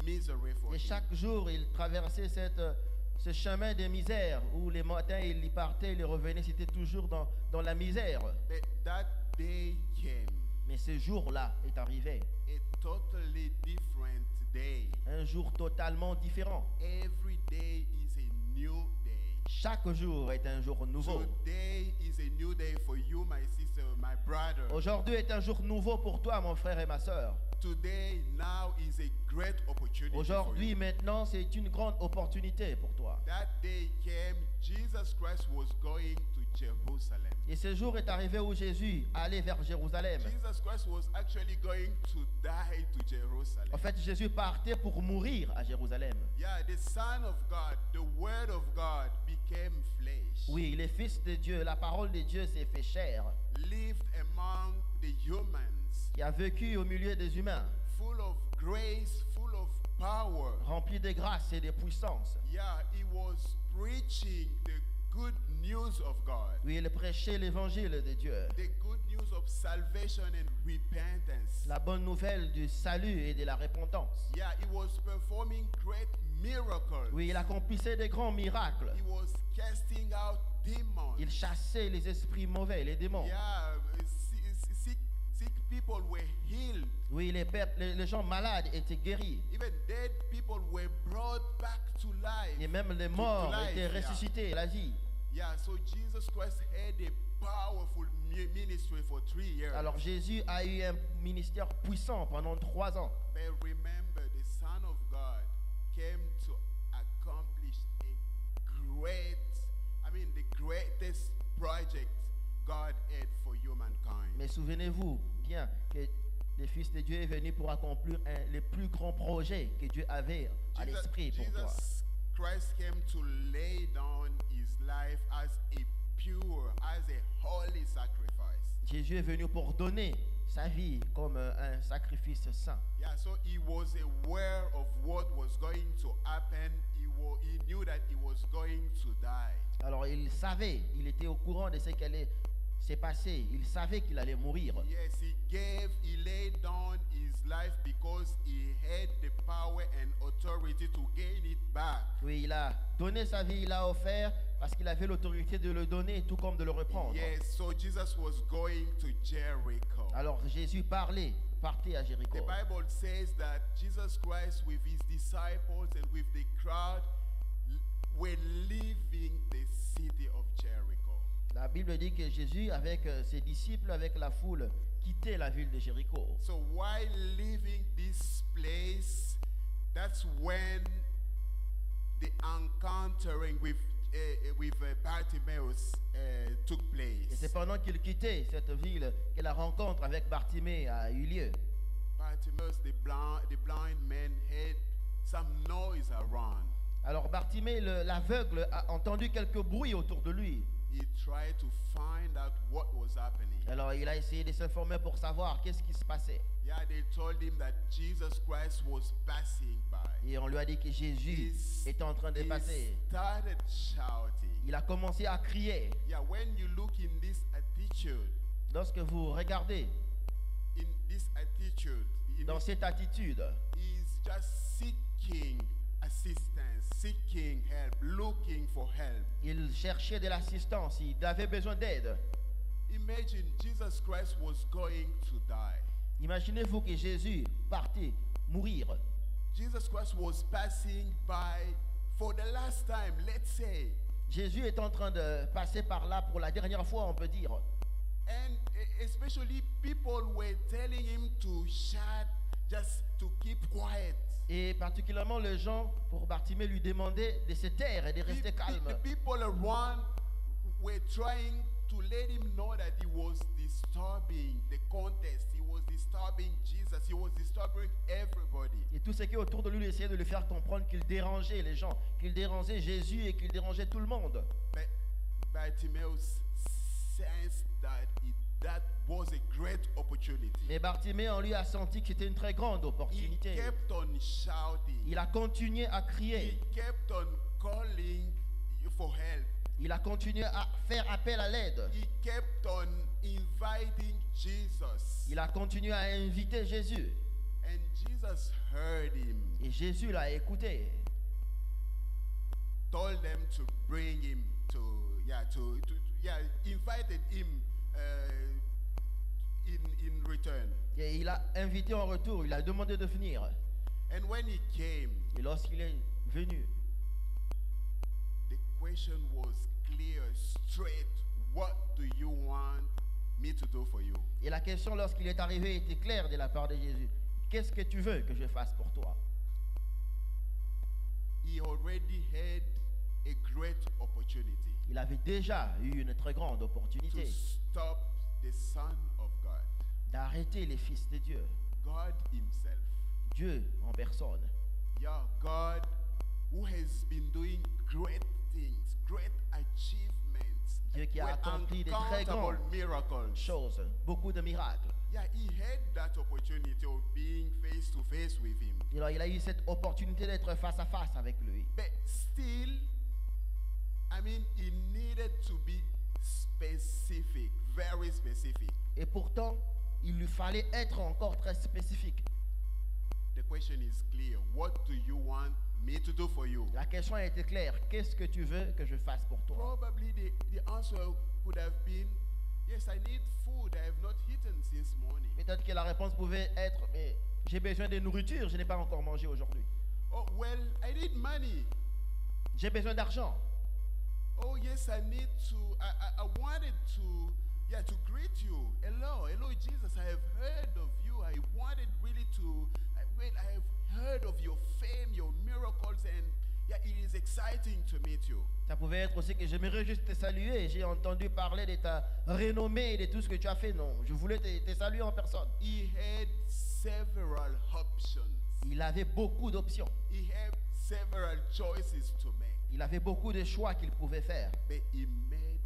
misery for Et him. chaque jour, il traversait ce chemin de misère où les matins, il y partait, il revenait, c'était toujours dans la misère. But that day came, Mais ce jour-là est arrivé. a totally different day. Un jour totalement différent. Every day is a new day. Chaque jour est un jour nouveau. Today is a new day for you, my sister, my brother. Aujourd'hui est un jour nouveau pour toi, mon frère et ma sœur. Today, now is a great opportunity for Aujourd'hui, you. maintenant, c'est une grande opportunité pour toi. That day came, Jesus Christ was going to Jerusalem. Et ce jour est arrivé où Jésus allait vers Jérusalem. Jesus Christ was actually going to die to Jerusalem. En fait, Jésus partait pour mourir à Jérusalem. Yeah, the Son of God, the Word of God became flesh. Oui, le Fils de Dieu, la parole de Dieu s'est fait chair, Lived among the humans, qui a vécu au milieu des humains, full of grace, full of power. rempli de grâce et de puissance. Yeah, he was preaching the good news of God. Oui, il prêchait l'évangile de Dieu, The good news of salvation and repentance. la bonne nouvelle du salut et de la repentance. Yeah, he was performing great miracles. Oui, il accomplissait de grands miracles. He was casting out demons. Il chassait les esprits mauvais, les démons. Yeah, sick people were healed. Oui, les gens malades étaient guéris. Even dead people were brought back to life. Et même les morts étaient ressuscités à la vie. Yeah, so Jesus Christ had a powerful ministry for 3 years. Alors Jésus a eu un ministère puissant pendant 3 ans. But remember, the Son of God came to accomplish the greatest project God had for humankind. Mais souvenez-vous bien que le Fils de Dieu est venu pour accomplir le plus grand projet que Dieu avait à l'esprit pour toi. Jesus Christ came to lay down his life as a pure, as a holy sacrifice. Jésus est venu pour donner sa vie comme un sacrifice saint. Yeah, so he was aware of what was going to happen. He knew that he was going to die. Alors il savait, il était au courant de ce qui allait se passer. Il savait qu'il allait mourir. Yes, he laid down his life because he had the power and authority to gain it back. Oui, il a donné sa vie, il a offert parce qu'il avait l'autorité de le donner tout comme de le reprendre. Yes, so Jesus was going to Jericho. Alors Jésus partait à Jéricho. The Bible says that Jesus Christ with his disciples and with the crowd were leaving the city of Jericho. La Bible dit que Jésus, avec ses disciples, avec la foule, quittait la ville de Jéricho. So while leaving this place, that's when the encountering with Bartimaeus took Et place. c'est pendant qu'il quittait cette ville que la rencontre avec Bartimée a eu lieu. Bartimaeus, the blind man, heard some noise around. Alors Bartimée, l'aveugle, a entendu quelques bruits autour de lui. He tried to find out what was happening. Alors il a essayé de s'informer pour savoir qu'est-ce qui se passait. Yeah, they told him that Jesus Christ was passing by. Et on lui a dit que Jésus était en train de He passer. started shouting. Il a commencé à crier. Yeah, when you look in this attitude, Lorsque vous regardez dans cette attitude, he's just seeking assistance, seeking help, looking for help. il cherchait de l'assistance, il avait besoin d'aide. Imagine Jesus Christ was going to die. Imaginez-vous que Jésus partait mourir. Jesus Christ was passing by for the last time, let's say. Jésus est en train de passer par là pour la dernière fois, on peut dire. And especially people were telling him to shut, just to keep quiet. Et particulièrement les gens, pour Bartimée, lui demandaient de se taire et de rester calme. The people around were trying to let him know that he was disturbing the contest. He was disturbing Jesus. He was disturbing everybody. Et tous ceux qui autour de lui essayaient de lui faire comprendre qu'il dérangeait les gens, qu'il dérangeait Jésus et qu'il dérangeait tout le monde. But Bartimaeus sensed that was a great opportunity. Mais Bartimée, on lui a senti que c'était une très grande He opportunité. kept on shouting. Il a continué à He crier. kept on calling for help. Il a continué à faire appel à l'aide. He kept on inviting Jesus. Il a continué à inviter Jésus. And Jesus heard him, Et Jésus l'a écouté. told them to bring him invited him in return. Et il a invité en retour. Il a demandé de venir. And when he came, Et lorsqu'il est venu, the question was clear, straight. What do you want me to do for you? et la question lorsqu'il est arrivé était claire de la part de Jésus. Qu'est-ce que tu veux que je fasse pour toi? He already had a great opportunity Il avait déjà eu une très grande to opportunité stop the Son of God, d'arrêter les fils de Dieu. God himself. Dieu en personne. Yeah, God who has been doing great things, great achievements, Dieu qui a with accompli des très uncountable grandes miracles. choses, beaucoup de miracles. Yeah, he had that opportunity of being face to face with him. Et alors, il a eu cette opportunité d'être face à face avec lui. But still, he needed to be specific, very specific. Et pourtant, il lui fallait être encore très spécifique. The question is clear. What do you want me to do for you? La question a été claire. Qu'est-ce que tu veux que je fasse pour toi? Probably the answer could have been, yes, I need food. I have not eaten since morning. Peut-être que la réponse pouvait être, mais j'ai besoin de nourriture, je n'ai pas encore mangé aujourd'hui. Oh, well, I need money. J'ai besoin d'argent. Oh, yes, I wanted to greet you. Hello, Jesus. I have heard of you. I wanted really I have heard of your fame, your miracles, and it is exciting to meet you. Ça pouvait être aussi que j'aimerais juste te saluer. J'ai entendu parler de ta renommée et de tout ce que tu as fait. Non, je voulais te saluer en personne. He had several options. Il avait beaucoup d'options. He had several choices to make. Il avait beaucoup de choix qu'il pouvait faire. But he made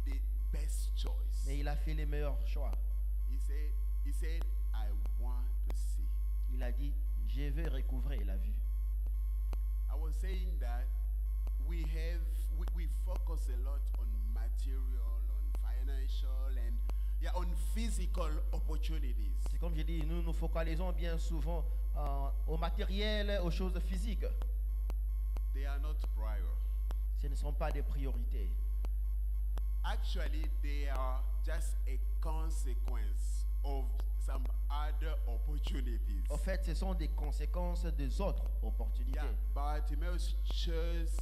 the best choice. Mais il a fait les meilleurs choix. He said, I want to see. Il a dit, je veux recouvrer la vue. I was saying that we focus a lot on material, on financial, and on physical opportunities. C'est comme j'ai dit, nous nous focalisons bien souvent au matériel, aux choses physiques. They are not prior. Ce ne sont pas des priorités. Actually, they are just a consequence of some other opportunities. En fait, ce sont des conséquences des autres opportunités. Yeah, Bartimaeus chose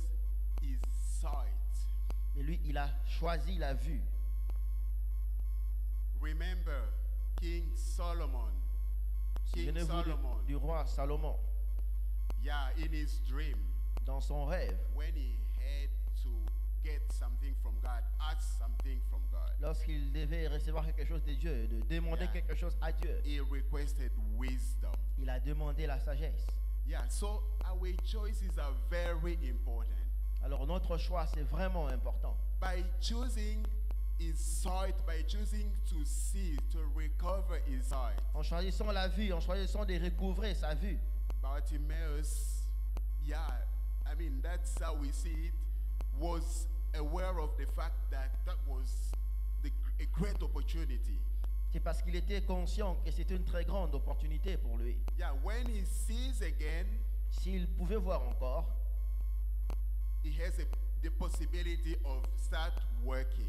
his sight. Mais lui, il a choisi la vue. Remember King Solomon. King Souvenez-vous Solomon. du roi Salomon. Yeah, in his dream, Dans son rêve, when he had to get something from God, ask something from God, lorsqu'il devait recevoir quelque chose de Dieu, de demander Yeah. quelque chose à Dieu, he requested wisdom. il a demandé la sagesse. Yeah, so our choices are very important. Alors notre choix, c'est vraiment important. By choosing his sight, by choosing to see, to recover his sight, En choisissant la vue, en choisissant de recouvrer sa vue, Bartimaeus, that's how we see it, was aware of the fact that was a great opportunity. c'est parce qu'il était conscient que c'était une très grande opportunité pour lui. Yeah, when he sees again, S'il pouvait voir encore, he has the possibility of start working.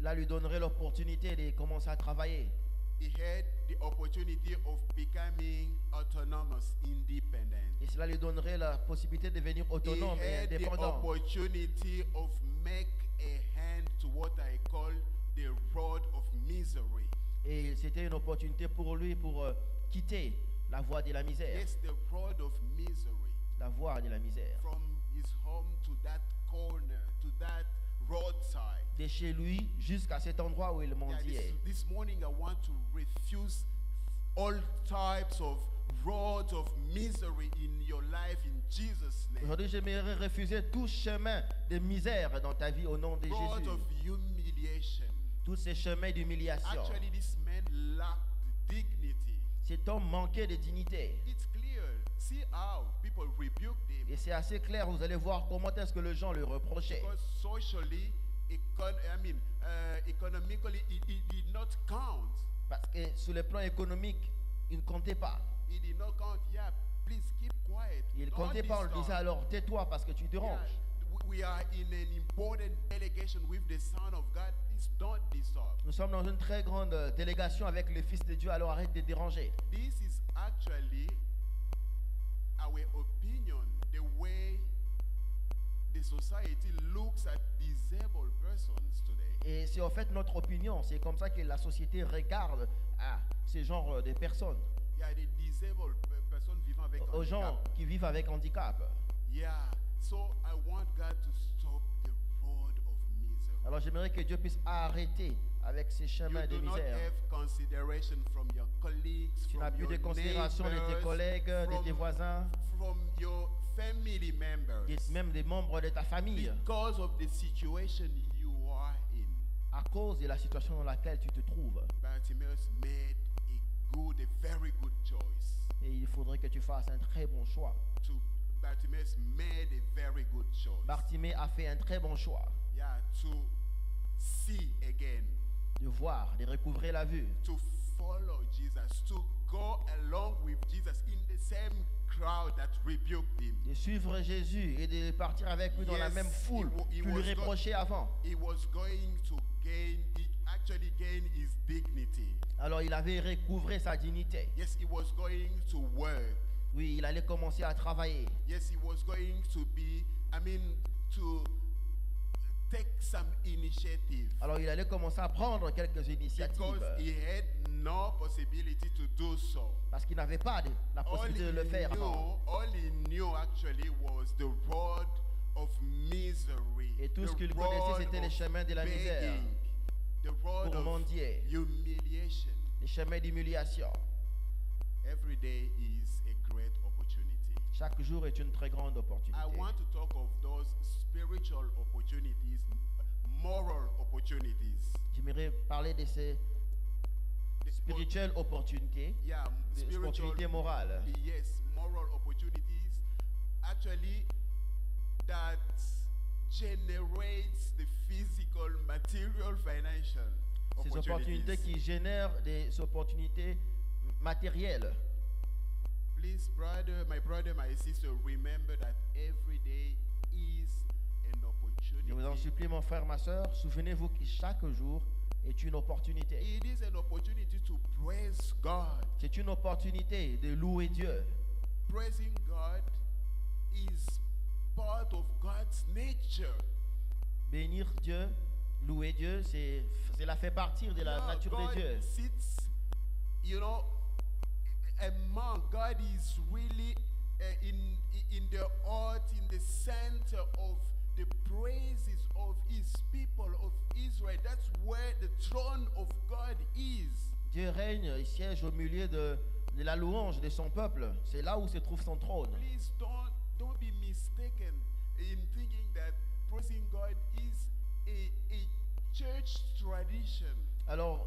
là lui donnerait l'opportunité de commencer à travailler. He had the opportunity of becoming autonomous, independent. Et cela lui donnerait la possibilité de devenir He autonome et had the indépendant. opportunity of make a hand to what I call the rod Et c'était une opportunité pour lui pour quitter la voie de la misère. Yes, the road of misery. La voie de la misère. From his home to that corner, to that roadside. De chez lui jusqu'à cet endroit où il Yeah, mendiait. this morning I want to refuse all types of roads of misery in your life in Jesus' name. Aujourd'hui, j'aimerais refuser tout chemin de misère dans ta vie au nom de Road Jésus. of humiliation. Tous ces chemins d'humiliation. Actually, this man lacked dignity. Cet homme manquait de dignité. It's clear. See how people rebuked him. Et c'est assez clair, vous allez voir comment est-ce que les gens le reprochaient. Because socially, economically, it did not count. Parce que sur le plan économique, il ne comptait pas. It did not count. Yeah, please keep quiet. Il ne Don't comptait pas, on lui disait disturb. alors tais-toi parce que tu Yeah, déranges. we are in an important delegation with the Son of God. Please don't disturb. Nous sommes dans une très grande délégation avec le Fils de Dieu, alors arrête de déranger. This is actually our opinion, the way the society looks at disabled persons today. Et c'est en fait notre opinion, c'est comme ça que la société regarde à ce genre de personnes, Yeah, the disabled person vivant avec aux gens handicap. qui vivent avec handicap. Yeah, so I want God to stop the road of misery. Alors j'aimerais que Dieu puisse arrêter avec ces You chemins de do not misère. have consideration from your colleagues, Tu n'as from plus your de considération de tes neighbors, collègues, de tes voisins, from your family members, même des membres de ta famille, because of the situation you are in. à cause de la situation dans laquelle tu te trouves. Bartimaeus made a very good choice. Et il faudrait que tu fasses un très bon choix. Bartimaeus made a very good choice. Bartimée a fait un très bon choix Yeah, to see again, de voir, de recouvrer la vue, to follow Jesus, to go along with Jesus in the same crowd that rebuked him. de suivre Jésus et de partir avec lui dans la Yes, même foule he qui lui was reprochait avant. He was going to actually gain his dignity. Alors il avait recouvré sa dignité. Yes, he was going to work. Oui, il allait commencer à travailler. Yes, he was going to to take some initiative. Alors il allait commencer à prendre quelques Because initiatives he had no possibility to do so. parce qu'il n'avait pas la All possibilité de le faire avant. he knew actually was the road of misery. Et tout ce the qu'il road connaissait, c'était les of chemins de la misère, begging, the road pour of mendier, humiliation. les chemins d'humiliation. Every day is a great opportunity. Chaque jour est une très grande opportunité. I want to talk of those spiritual opportunities, moral opportunities. J'aimerais parler de ces The- spirituelles opportunités, Yeah, des opportunités morales. Yes, moral opportunities actually that generates the physical, material, financial Ces opportunités qui génèrent des opportunités matérielles. Please, brother, my sister, remember that every day is an Je vous en opportunity. supplie, mon frère, ma soeur, souvenez-vous que chaque jour est une opportunité. It is an opportunity to praise God. C'est une opportunité de louer Dieu. Praising God is part of God's nature. Bénir Dieu, louer Dieu, cela fait partie de la Yeah, nature de God Dieu. sits, among. God is really in the heart, in the center of the praises of His people of Israel. That's where the throne of God is. Dieu règne et siège au milieu de la louange de son peuple. C'est là où se trouve son trône. Please don't be mistaken in thinking that praising God is a church tradition. Alors,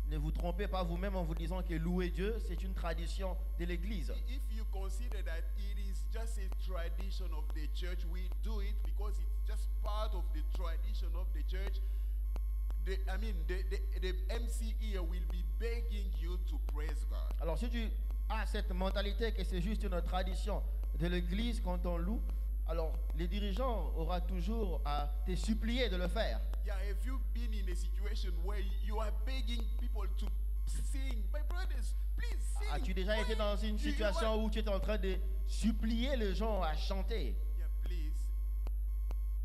ne vous trompez pas vous-même en vous disant que louer Dieu, c'est une tradition de l'Église. If you consider that it is just a tradition of the church, we do it because it's just part of the tradition of the church. The MC here will be begging you to praise God. Alors, si tu as cette mentalité que c'est juste une tradition de l'Église quand on loue, alors les dirigeants auront toujours à te supplier de le faire. Yeah, have you been in a situation where you are begging people to sing? My brothers, please sing. As-tu déjà été dans une situation où tu es en train de supplier les gens à chanter? Yeah, please.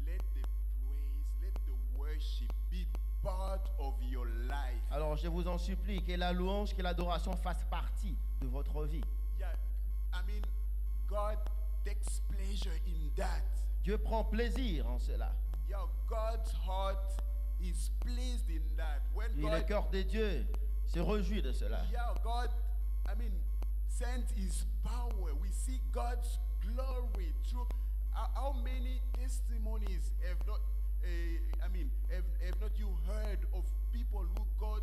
Let the praise, let the worship be part of your life. Alors je vous en supplie, que la louange, que l'adoration fasse partie de votre vie. Yeah, I mean, God takes pleasure in that. Dieu prend plaisir en cela. Yeah, God's heart is pleased in that. When Et le God, cœur de Dieu se réjouit de cela. yeah, God, I mean, sent His power. We see God's glory through. How many testimonies have not? Have not you heard of people who got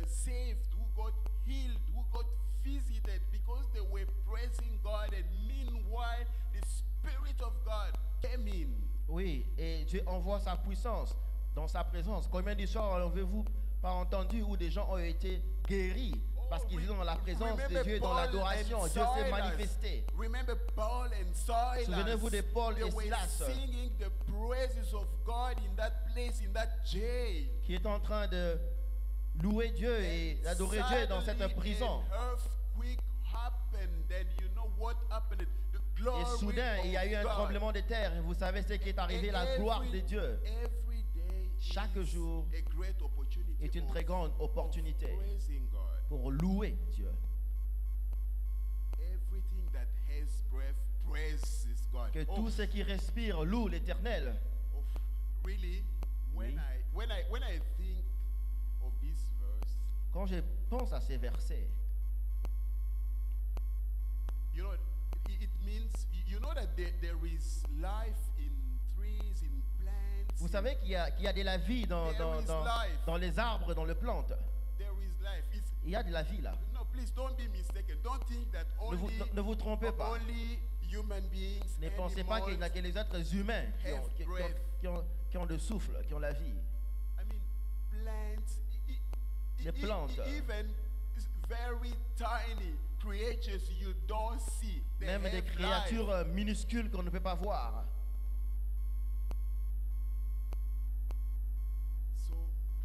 saved, who got healed, who got visited because they were praising God, and meanwhile the Spirit of God came in. Oui, et Dieu envoie sa puissance dans sa présence. Combien d'histoires avez-vous pas entendu où des gens ont été guéris parce qu'ils étaient dans la présence de Dieu et dans l'adoration? Dieu s'est manifesté. Remember Paul and Silas. Souvenez-vous de Paul They et were Silas singing the praises of God in that place, in that jail. qui est en train de louer Dieu et d'adorer Dieu dans cette Suddenly prison. an earthquake happened, and you know what happened? The glory Et soudain, il y a eu un of God. tremblement de terre. Et vous savez ce qui est arrivé? La gloire de Dieu Every day Chaque is jour a great opportunity est une très grande opportunité of praising God. pour louer Dieu. Everything that has breath praises God. Que tout ce qui respire loue l'Éternel. Really, when Oui. when I think of this verse, Quand je pense à ces versets, you know, it means you know that there is life in trees, in plants. vous savez qu'il y a de la vie dans les arbres, dans les plantes. There is life. Il y a de la vie là. No, please don't be mistaken. Don't think that Ne vous trompez pas. only human beings, Ne pensez pas qu'il n'y a que les êtres humains qui ont le souffle, qui ont la vie. I mean, plants, Les plantes. even very tiny creatures you don't see. They Même des have créatures life. minuscules qu'on ne peut pas voir. So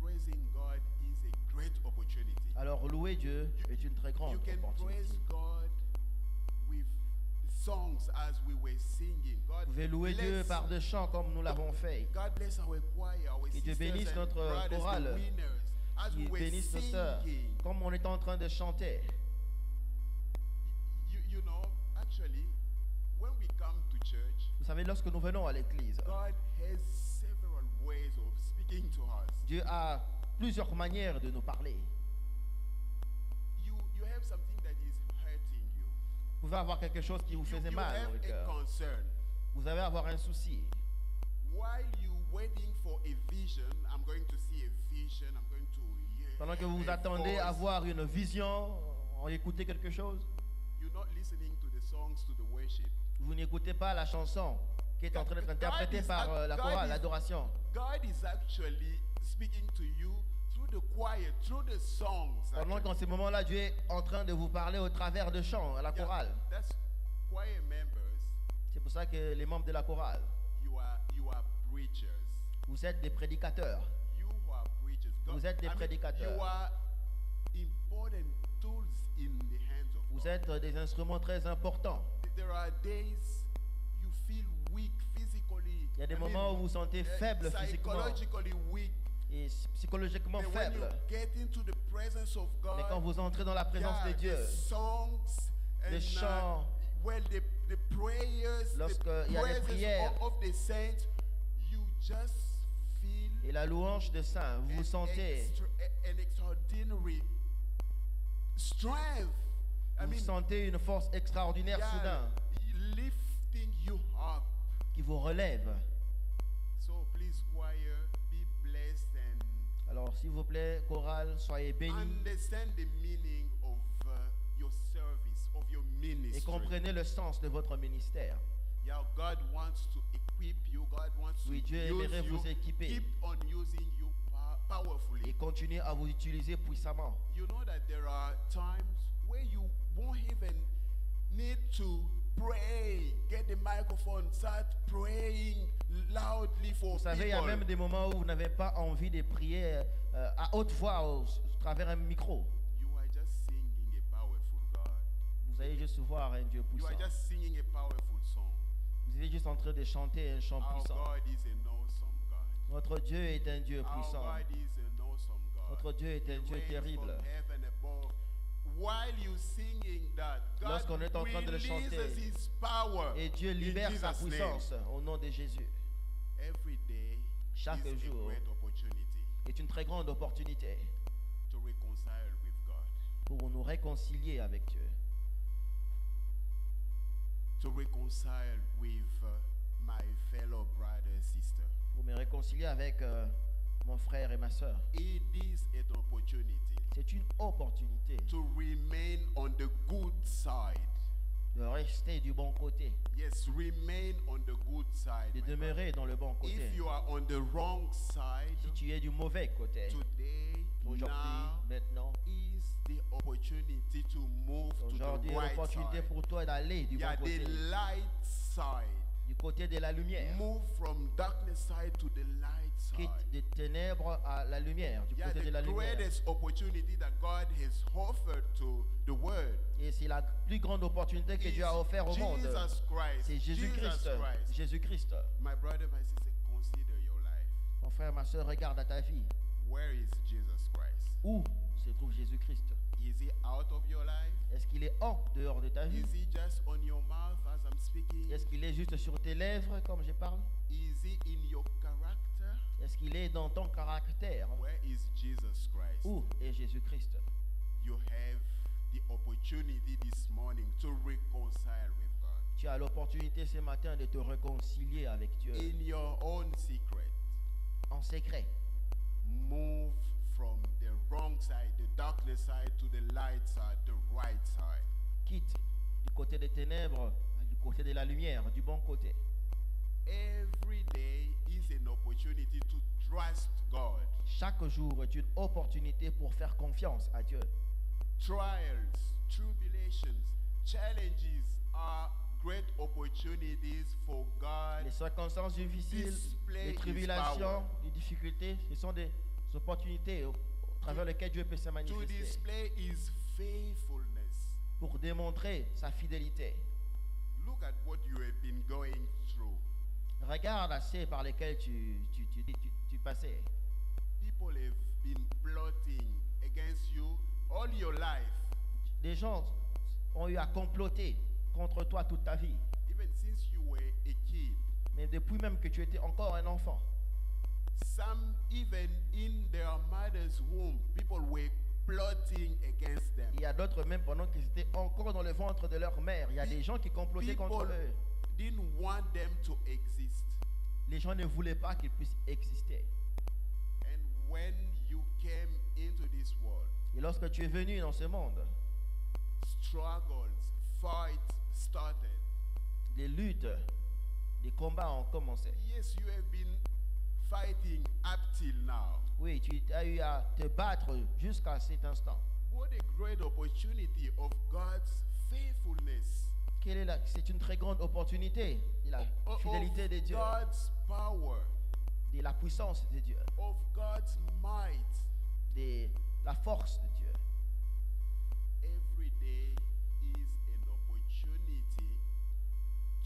praising God is a great opportunity. Alors louer Dieu est une très grande You can praise opportunité. God with songs as we were singing. God Vous pouvez louer Dieu bless- par des chants comme nous l'avons fait. God bless our choir, our Que Dieu sisters bénisse and notre brothers, the chorale. winners, as we Qu'il were bénisse nos sœurs. singing. Comme on est en train de chanter. You know, actually, when we come to church, Vous savez, lorsque nous venons à l'église, God has several ways of speaking to us. Dieu a plusieurs manières de nous parler. You have something that is hurting you. Vous pouvez avoir quelque chose qui vous faisait You mal have dans le a cœur. concern. Vous allez avoir un souci. While you waiting for a vision, I'm going to see a vision. I'm going to hear. Pendant que vous a attendez à voice. voir une vision, en écouter quelque chose, You're not listening to the songs, to the worship. vous n'écoutez pas la chanson qui est en train d'être interprétée par la chorale, l'adoration. God is actually speaking to you through the choir, through the songs. Pendant actually. qu'en ce moment-là, Dieu est en train de vous parler au travers de chants, à la Yeah, chorale. that's choir members. C'est pour ça que les membres de la chorale, You are preachers. vous êtes des prédicateurs. You are preachers. Vous êtes des I mean, prédicateurs. You are important tools in the hands of Vous God. êtes des instruments très importants. There are days you feel weak physically. Il y a des I mean, moments où vous vous sentez faible physiquement psychologically weak. et psychologiquement But when faible. you get into the presence of God, Mais quand vous entrez dans la présence yeah, de Dieu, the songs les and, chants, well, the prayers, lorsque the il y a des praises prières, of the saints, you just feel et la louange de saint, vous vous sentez, an extraordinary strength. I vous mean, sentez une force extraordinaire yeah, soudain lifting you up. qui vous relève. So please, choir, be blessed and Alors s'il vous plaît, chorale, soyez bénis understand the meaning of your service, of your et ministry. comprenez le sens de votre ministère. Yeah, God wants to equip you. God wants Oui, to Dieu use aimerait you. vous équiper. Keep on using you powerfully. Et continuez à vous utiliser puissamment. You know that there are times where you won't even need to pray. Get the microphone, start praying loudly for Vous savez, il y a people. même des moments où vous n'avez pas envie de prier à haute voix au travers un micro. You are just singing a powerful God. Vous allez juste voir un Dieu You puissant. are just singing a powerful song. Vous êtes juste en train de chanter un chant Our puissant. God is an awesome God. Notre Dieu est un Dieu Our puissant. God is an awesome God. Notre Dieu est un He Dieu reigns terrible. from heaven above. While you singing that, God Lorsqu'on est en train de le chanter, releases His power Et Dieu in libère sa Jesus' name. puissance au nom de Jésus. Every day Chaque is jour a great opportunity est une très grande opportunité to reconcile with God, pour nous réconcilier avec Dieu, to reconcile with my fellow brother and sister. pour me réconcilier avec mon frère et ma soeur. It is an opportunity C'est une opportunité to remain on the good side. de rester du bon côté, Yes, remain on the good side. de my brother. demeurer dans le bon côté. If you are on the wrong side, Si tu es du mauvais côté, today, aujourd'hui, now maintenant, is the opportunity to move to aujourd'hui the est right l'opportunité side. pour toi d'aller du bon Yeah, côté, the light side. du côté de la lumière. Move from darkness side to the light Quitte side. des ténèbres à la lumière, du Yeah, côté de the la lumière. greatest opportunity that God has offered to the world Et c'est la plus grande opportunité que is Dieu a offert au monde. Jesus Christ. C'est Jésus-Christ. Jesus Christ. Jésus-Christ. My brother, my sister, consider your life. Mon frère, ma soeur, regarde à ta vie. Where is Jesus Christ? Où se trouve Jésus-Christ? Is he out of your life? Est-ce qu'il est en dehors de ta vie? Is he just on your mouth as I'm speaking? Est-ce qu'il est juste sur tes lèvres comme je parle? Is he in your character? Est-ce qu'il est dans ton caractère? Where is Jesus Christ? Où est Jésus-Christ? You have the opportunity this morning to reconcile with God. Tu as l'opportunité ce matin de te réconcilier avec Dieu In your own secret, en secret. move from the wrong side, the darkness side, to the light side, the right side. Quitte du côté des ténèbres, du côté de la lumière, du bon côté. Every day is an opportunity to trust God. Chaque jour est une opportunité pour faire confiance à Dieu. Trials, tribulations, challenges are great opportunities for God Les circonstances difficiles, display les his tribulations, power. les difficultés, ce sont des opportunités au travers lesquelles Dieu peut se to manifester display His faithfulness. pour démontrer sa fidélité. Look at what you have been going through. Regarde assez par lesquels tu passais. People have been plotting against you all your life, Des gens ont eu à comploter contre toi toute ta vie. even since you were a kid. Mais depuis même que tu étais encore un enfant, Some, even in their mother's womb, people were plotting against them. il y a d'autres même pendant qu'ils étaient encore dans le ventre de leur mère. Il y a des gens qui complotaient contre People eux. didn't want them to exist. Les gens ne voulaient pas qu'ils puissent exister. And when you came into this world, Et lorsque tu es venu dans ce monde, struggles, fights started. des luttes, des combats ont commencé. Yes, you have been fighting up till now. Oui, tu as eu à te battre jusqu'à cet instant. What a great opportunity of God's faithfulness. C'est une très grande opportunité de la Of fidélité de Dieu, God's power, de la puissance de Dieu, of God's might. de la force de Dieu. Every day is an opportunity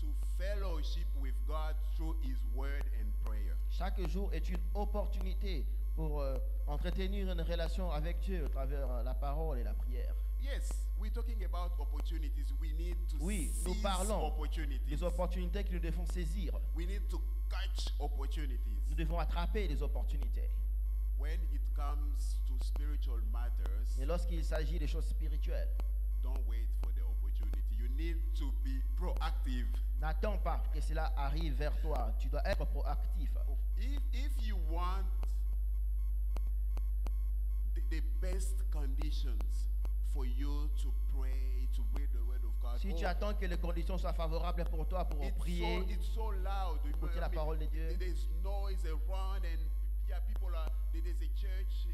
to fellowship with God through His word and prayer. Chaque jour est une opportunité pour entretenir une relation avec Dieu à travers la parole et la prière. Yes, we're talking about opportunities. We need to Oui, nous seize parlons opportunities. des opportunités que nous devons saisir. We need to catch opportunities. Nous devons attraper les opportunités. When it comes to spiritual matters, Et lorsqu'il s'agit des choses spirituelles, don't wait for the opportunity. You need to be proactive. n'attends pas que cela arrive vers toi. Tu dois être proactif. If you want the best conditions for you to pray, to read the word of God, Si tu attends que les conditions soient favorables pour toi pour prier, it's so loud. écouter la parole de Dieu, There's noise around and yeah, people are. There's a church.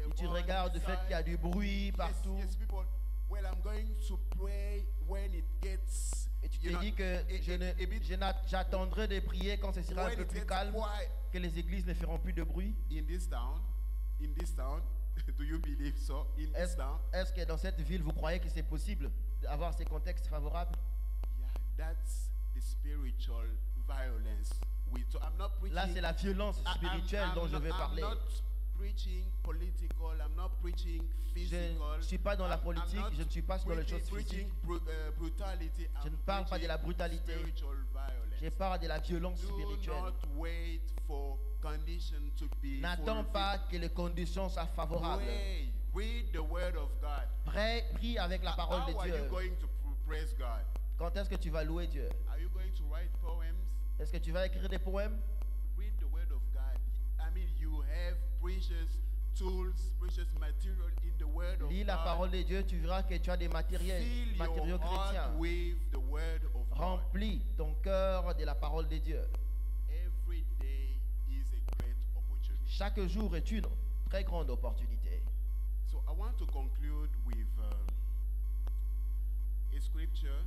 si tu regardes le fait qu'il y a du bruit partout, Yes, people. Well, I'm going to pray when it gets. et tu te you know, dis que a bit j'attendrai de prier quand ce sera un when peu it plus gets calme, quiet. que les églises ne feront plus de bruit. In this town, do you believe so? In this Est-ce town, est-ce que dans cette ville, vous croyez que c'est possible d'avoir ces contextes favorables? yeah, that's the spiritual violence. I'm not preaching. Là, c'est la violence spirituelle dont je vais parler. I'm not preaching political. I'm not preaching Je physical. ne suis pas dans la I'm politique, not je ne suis pas dans les preaching, choses preaching physiques. brutality. Je I'm ne parle pas de la preaching brutalité. spiritual violence. Je parle de la violence Do spirituelle. not wait for conditions to be N'attends fulfilled. pas que les conditions soient favorables. Pray. Read the word of God. Prie avec la parole How de are you Dieu. going to praise God? Quand est-ce que tu vas louer Dieu? Are you going to write poems? Est-ce que tu vas écrire des poèmes? Read the word of God. I mean, you have precious tools, precious material in the word of Lis la God. parole de Dieu, tu verras que tu as des Fill matériaux your chrétiens. heart with the word of God. Remplis ton cœur de la parole de Dieu. Every day is a great opportunity. Chaque jour est une très grande opportunité. So I want to conclude with a scripture.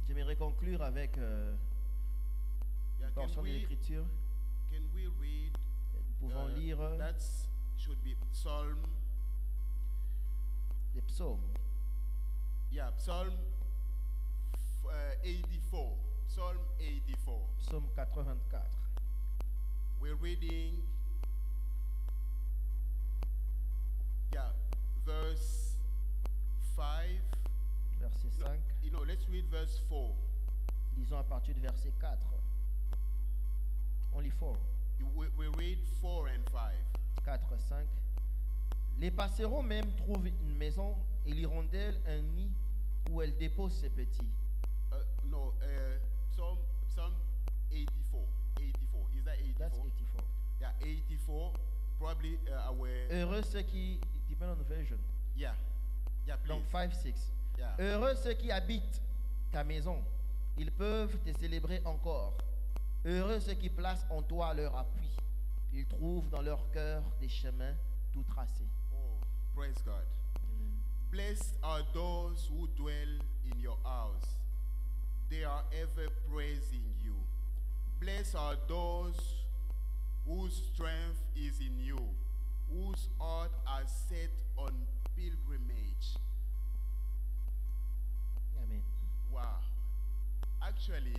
J'aimerais conclure avec Yeah, une portion de l'Écriture. can we read? Nous pouvons lire That should be Psalm. les psaumes. Yeah, Psalm 84. Psalm 84. Psaume 84. We're reading, verse 5. Verset 5. Let's read verse 4. Lisons à partir du verset 4. Only 4. We read 4 and 5. 4, 5. Les passereaux même trouvent une maison et l'hirondelle un nid où elle dépose ses petits. Psalm 84. 84. Is that 84? That's 84. Yeah, 84. Probably our. Heureux ceux qui, depend on the version. Yeah, please. Donc 5, 6. Yeah. Heureux ceux qui habitent ta maison, ils peuvent te célébrer encore. Heureux ceux qui placent en toi leur appui, ils trouvent dans leur cœur des chemins tout tracés. Oh, praise God. Blessed are those who dwell in your house. They are ever praising you. Blessed are those whose strength is in you, whose heart are set on pilgrimage. Amen. Wow. Actually,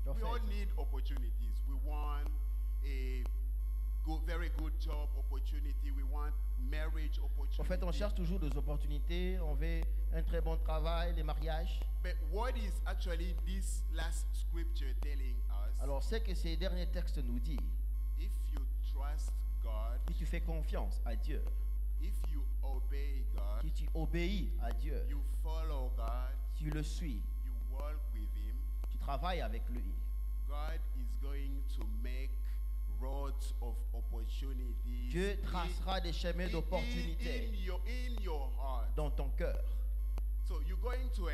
En we all fait, need opportunities. We want a very good job opportunity. We want marriage opportunity. en fait, on cherche toujours des opportunités, on veut un très bon travail, les mariages. But what is actually this last scripture telling us? Alors, c'est que ces derniers textes nous disent, If you trust God, si tu fais confiance à Dieu, if you obey God, si tu obéis à Dieu, you follow God, tu le suis, you walk with Him, tu travailles avec lui, God is going to make roads of opportunity. Dieu tracera des chemins d'opportunité in your heart. dans ton cœur. So you're going to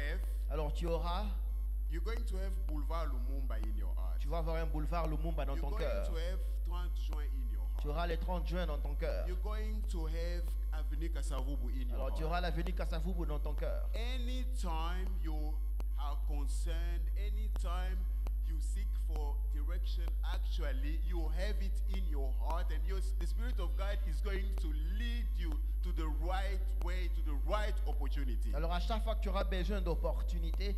have Boulevard Lumumba in your heart. Tu vas avoir un boulevard Lumumba dans You're ton going cœur. to have 30 Juin in your Tu heart. auras les 30 juin dans ton cœur. You're going to have Avenue Kasavubu in your Alors tu heart. auras l'avenue Kassavubu dans ton cœur. Anytime you are concerned, anytime you seek for direction, actually you have it in your heart, and the Spirit of God is going to lead you to the right way, to the right opportunity. Alors à chaque fois que tu auras besoin d'opportunités,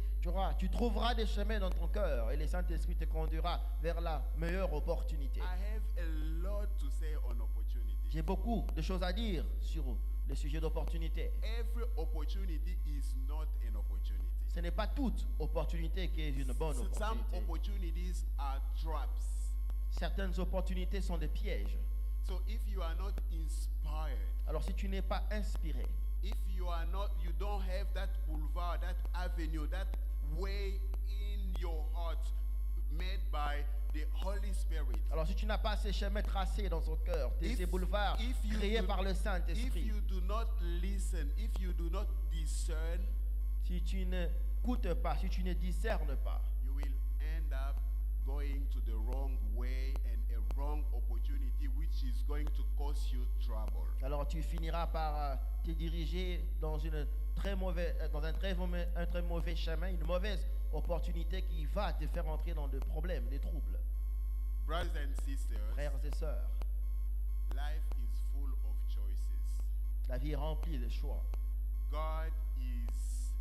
tu trouveras des chemins dans ton cœur et le Saint-Esprit te conduira vers la meilleure opportunité. I have a lot to say on opportunity. J'ai beaucoup de choses à dire sur le sujet d'opportunité. Every opportunity is not an opportunity. Ce n'est pas toute opportunité qui est une bonne Some opportunité. opportunities are traps. Certaines opportunités sont des pièges. So if you are not inspired, Alors si tu n'es pas inspiré, if you don't have that boulevard, that avenue, that way in your heart made by the Holy Spirit, alors si tu n'as pas ces chemins tracés dans ton cœur, ces boulevards créés par le if Saint-Esprit, you do not listen, if you do not discern, si tu n'écoutes pas, si tu ne discernes pas, you will end up going to the wrong way and a wrong opportunity, which is going to cause you trouble. alors tu finiras par te diriger dans un très mauvais chemin, une mauvaise opportunité qui va te faire entrer dans des problèmes, des troubles. Brothers and sisters, Frères et sœurs, life is full of choices. la vie est remplie de choix. God is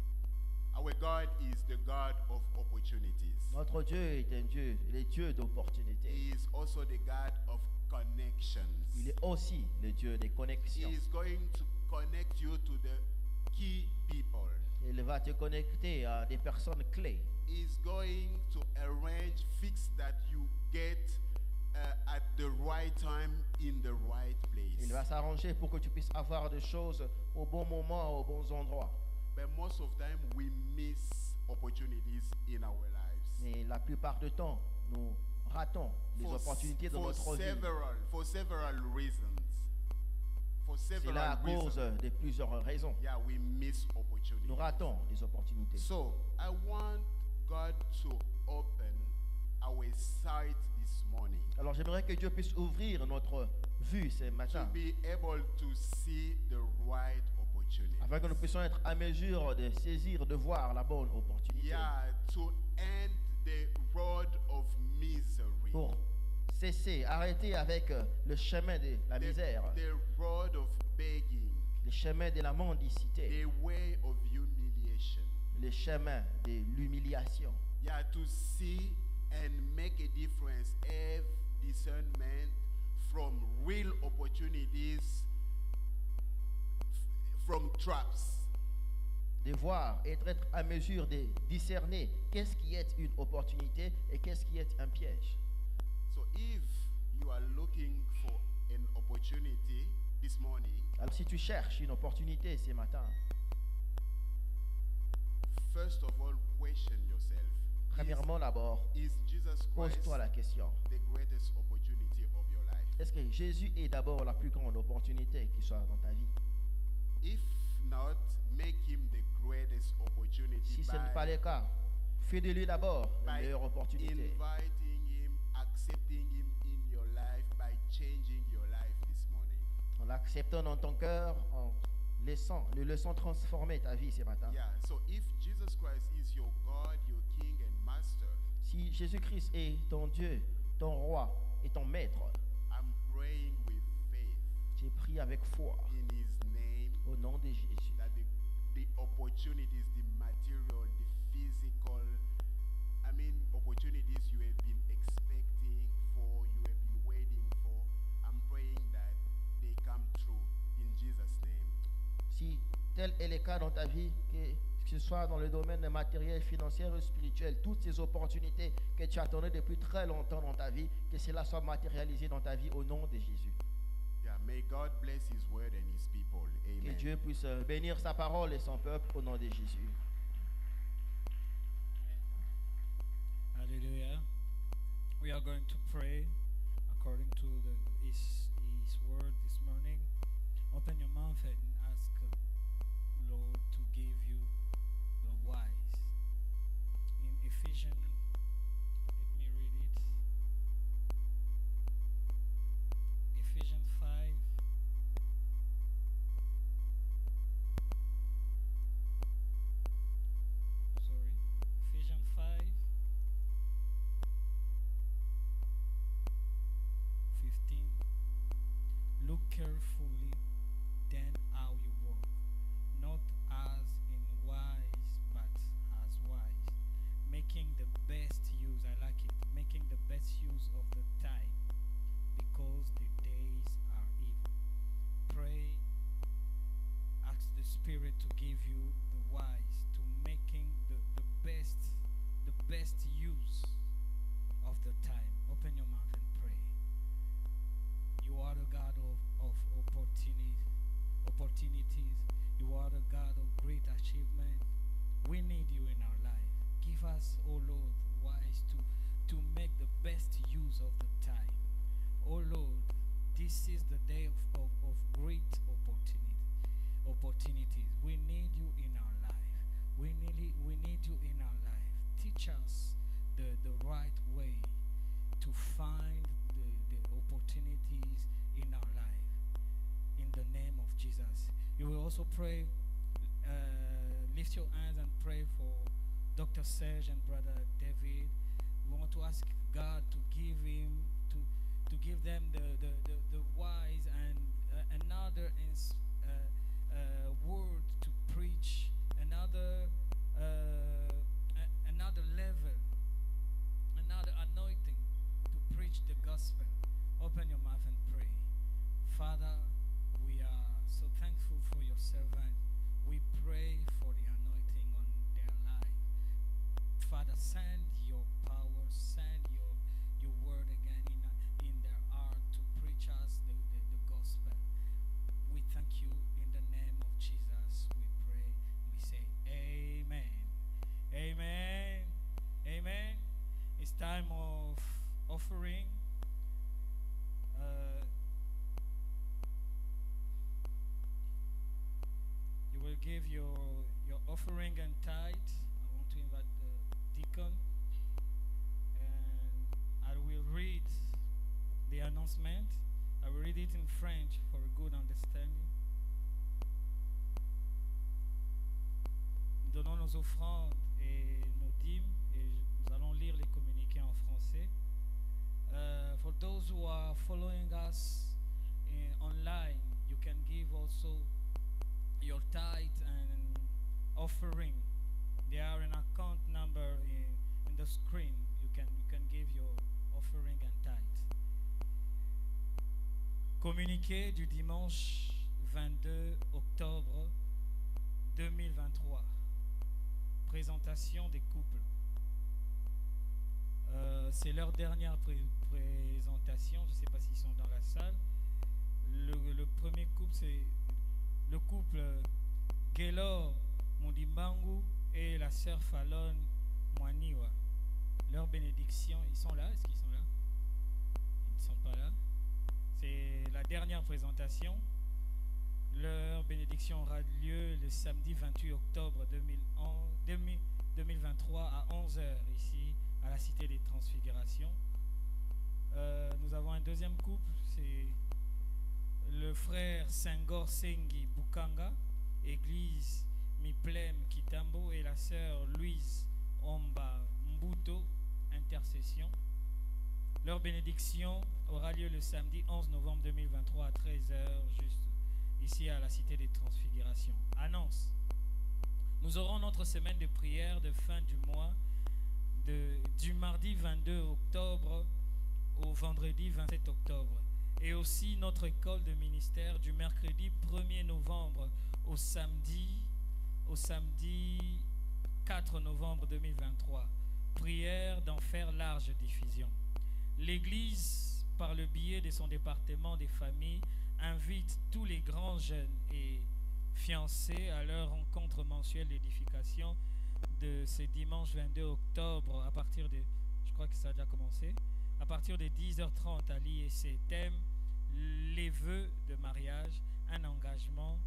Our God is the God of opportunities. Notre Dieu est un Dieu, il est Dieu d'opportunités. He is also the God of connections. Il est aussi le Dieu des He connexions. is going to connect you to the key people. Il va te connecter à des personnes clés. He is going to arrange, fix that you get at the right time in the right Il va place. s'arranger pour que tu puisses avoir des choses au bon moment, aux bons endroits. But most of time we miss opportunities in our lives. Mais la plupart du temps, nous ratons les opportunités de notre vie. for several reasons. For C'est several là à cause reasons. de plusieurs raisons. Yeah, we miss opportunities. Nous ratons les opportunités. So I want God to open our sight this morning Alors j'aimerais que Dieu puisse ouvrir notre vue ce to matin, be able to see the right opportunity. afin que nous puissions être à mesure de saisir, de voir la bonne opportunité. Yeah, to end the road of misery. Pour cesser, arrêter avec le chemin de la misère, The road of begging, le chemin de la mendicité, the way of humiliation. le chemin de l'humiliation. Yeah, to see and make a difference, have discernment from real opportunities, from traps. De voir et être à mesure de discerner qu'est-ce qui est une opportunité et qu'est-ce qui est un piège. So if you are looking for an opportunity this morning, Alors si tu cherches une opportunité ce matin, first of all, question yourself. premièrement d'abord, Is Jesus Christ pose-toi la question. the greatest opportunity of your life? Est-ce que Jésus est d'abord la plus grande opportunité qui soit dans ta vie? If not, make him the greatest opportunity Si ce n'est pas by, le cas, fais de lui d'abord la by meilleure opportunité. inviting him, accepting him in your life, by changing your life this morning. En l'acceptant dans ton cœur, en le laissant transformer ta vie ce matin. Yeah, so if Jesus Christ is your God, your King and Master, Si Jésus-Christ est ton Dieu, ton roi et ton maître, I'm praying with faith j'ai prié avec foi in his name au nom de Jésus. that the opportunities, the material, the physical, opportunities you have been expecting for, you have been waiting for, I'm praying that they come true in Jesus' name. Si tel est le cas dans ta vie, que ce soit dans le domaine matériel, financier ou spirituel, toutes ces opportunités que tu attendais depuis très longtemps dans ta vie, que cela soit matérialisé dans ta vie au nom de Jésus. Yeah, may God bless his word and his people. Que Amen. Dieu puisse bénir sa parole et son peuple au nom de Jésus. Hallelujah. We are going to pray according to his word this morning. Open your mouth and ask Lord to give you the wise. In Ephesians, let me read it. Ephesians 5. Sorry. Ephesians 5. 15. Look carefully then how you walk, not as in wise, but as wise, making the best use, I like it, making the best use of the time, because the days are evil. Pray, ask the Spirit to give you the wise, to making the best use of the time. Open your mouth and pray. You are the God of opportunities. You are the God of great achievement. We need you in our life. Give us, oh Lord, wise to make the best use of the time. Oh Lord, this is the day of great opportunities. We need you in our life. We need you in our life. Teach us the right way to find the opportunities in our life. In the name of Jesus. You will also pray, lift your hands and pray for Dr. Serge and Brother David. We want to ask God to give them the wise and another word to preach, another will give your offering and tithe. I want to invite the deacon, and I will read the announcement. I will read it in French for a good understanding. Nous donnons nos offrandes et nos dîmes, et nous allons lire les communiqués en français. For those who are following us online, you can give also your tithe and offering. There are an account number in the screen. You can give your offering and tithe. Communiqué du dimanche 22 octobre 2023. Présentation des couples. C'est leur dernière présentation. Je ne sais pas s'ils sont dans la salle. Le premier couple, c'est le couple Gaylor Mondimbangu et la sœur Fallon Mwaniwa. Leur bénédiction, ils sont là? Est-ce qu'ils sont là? Ils ne sont pas là. C'est la dernière présentation. Leur bénédiction aura lieu le samedi 28 octobre 2023 à 11h ici à la Cité des Transfigurations. Nous avons un deuxième couple, c'est le frère Senghor Sengi Bukanga, église Miplem Kitambo, et la sœur Louise Omba Mbuto, intercession. Leur bénédiction aura lieu le samedi 11 novembre 2023 à 13h, juste ici à la Cité des Transfigurations. Annonce. Nous aurons notre semaine de prière de fin du mois, du mardi 22 octobre au vendredi 27 octobre. Et aussi notre école de ministère du mercredi 1er novembre au samedi 4 novembre 2023. Prière d'en faire large diffusion. L'Église, par le biais de son département des familles, invite tous les grands jeunes et fiancés à leur rencontre mensuelle d'édification de ce dimanche 22 octobre à partir de, je crois que ça a déjà commencé, à partir de 10h30 à l'IEC. Thème: les vœux de mariage, un engagement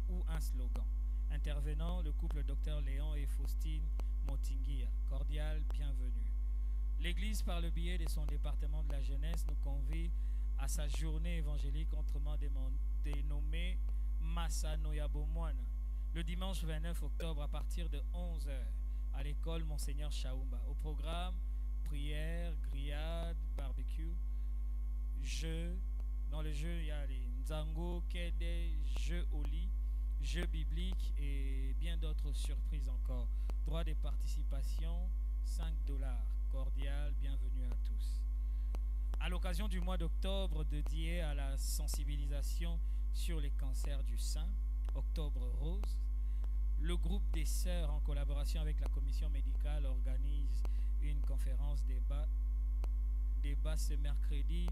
ou un slogan. Intervenant, le couple Dr Léon et Faustine Motinguia. Cordial bienvenue. L'Église, par le biais de son département de la jeunesse, nous convie à sa journée évangélique autrement dénommée Massa Noyabomwana, le dimanche 29 octobre à partir de 11h à l'école Monseigneur Chaoumba. Au programme, prière, grillade, barbecue, jeux. Dans le jeu, il y a les Nzango, Kede, jeux au lit, jeux bibliques et bien d'autres surprises encore. Droit de participation, $5. Cordial, bienvenue à tous. À l'occasion du mois d'octobre dédié à la sensibilisation sur les cancers du sein, Octobre Rose, le groupe des sœurs, en collaboration avec la commission médicale, organise une conférence débat ce mercredi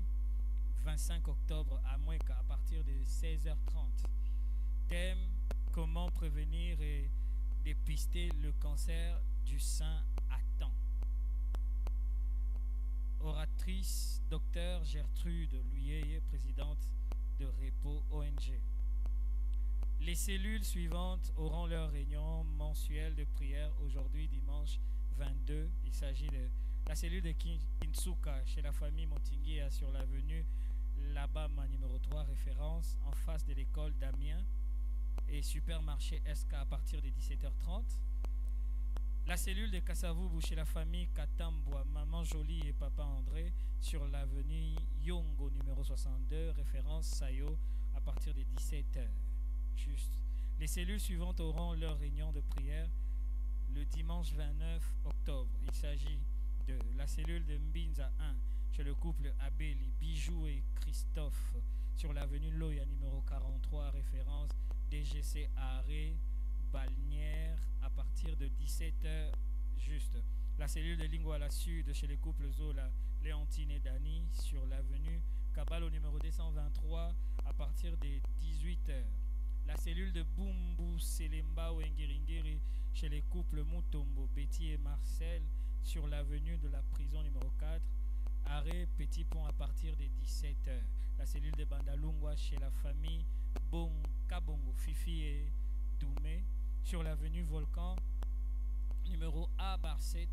25 octobre à Moueka à partir de 16h30. Thème: comment prévenir et dépister le cancer du sein à temps. Oratrice, Dr Gertrude Luyeye, présidente de Repo ONG. Les cellules suivantes auront leur réunion mensuelle de prière aujourd'hui, dimanche 22. Il s'agit de la cellule de Kinsuka chez la famille Motinguia sur l'avenue Labama numéro 3, référence en face de l'école d'Amiens, et supermarché SK à partir de 17h30. La cellule de Kassavubu chez la famille Katambwa, Maman Jolie et Papa André sur l'avenue Yongo numéro 62, référence Sayo à partir de 17h. Juste. Les cellules suivantes auront leur réunion de prière le dimanche 29 octobre. Il s'agit de la cellule de Mbinza 1 chez le couple Abeli, Bijou et Christophe sur l'avenue Loya numéro 43, référence DGC Arrêt Balnière à partir de 17h juste. La cellule de Lingouala Sud chez les couples Zola, Léontine et Dani sur l'avenue Kabalo numéro 223 à partir des 18h. La cellule de Bumbu Selemba ou Engiringiri chez les couples Mutombo, Betty et Marcel sur l'avenue de la prison numéro 4, arrêt Petit Pont à partir des 17h. La cellule de Bandalungwa chez la famille Kabongo, Fifi et Doumé sur l'avenue Volcan, numéro A bar 7,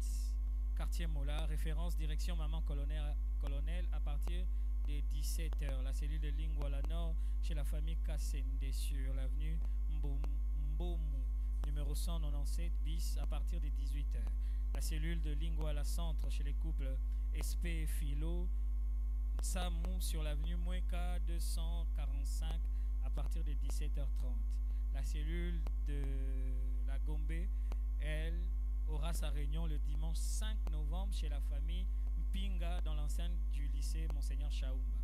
quartier Mola, référence direction Maman Colonel à partir des 17h. La cellule de Lingwala Nord chez la famille Kassende sur l'avenue Mbomu, numéro 197 bis à partir des 18h. La cellule de Lingwala Centre chez les couples SP et Philo Samou sur l'avenue Moueka 245 à partir de 17h30. La cellule de la Gombe, elle, aura sa réunion le dimanche 5 novembre chez la famille Mpinga dans l'enceinte du lycée Monseigneur Chaoumba.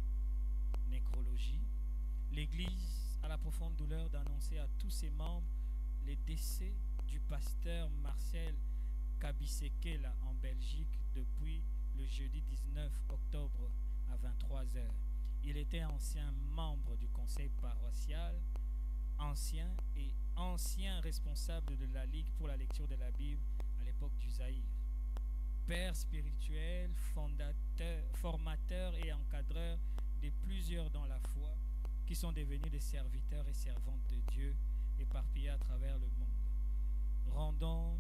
Nécrologie. L'Église a la profonde douleur d'annoncer à tous ses membres les décès du pasteur Marcel Kabisekela en Belgique depuis le jeudi 19 octobre à 23h. Il était ancien membre du conseil paroissial, ancien responsable de la Ligue pour la lecture de la Bible à l'époque du Zaïre. Père spirituel, formateur et encadreur de plusieurs dans la foi qui sont devenus des serviteurs et servantes de Dieu éparpillés à travers le monde. Rendons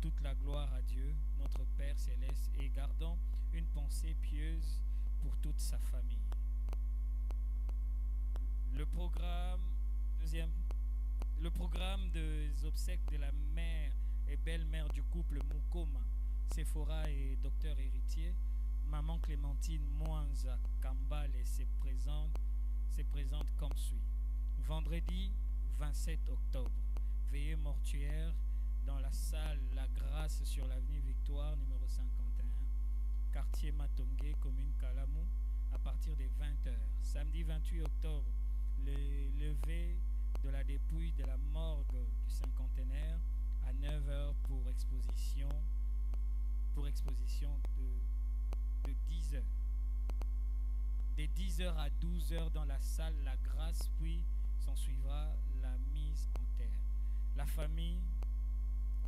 toute la gloire à Dieu, notre Père céleste, et gardons une pensée pieuse pour toute sa famille. Le programme des obsèques de la mère et belle-mère du couple Mukoma, Sephora et docteur héritier, maman Clémentine Mwanza Kambale se présente comme suit. Vendredi 27 octobre, veillée mortuaire dans la salle La Grâce sur l'avenue Victoire, numéro 51, quartier Matongé, commune Kalamou, à partir des 20h. Samedi 28 octobre, le lever de la dépouille de la morgue du cinquantenaire à 9h pour exposition de 10h. De 10h à 12h dans la salle La Grâce, puis s'en suivra la mise en terre. La famille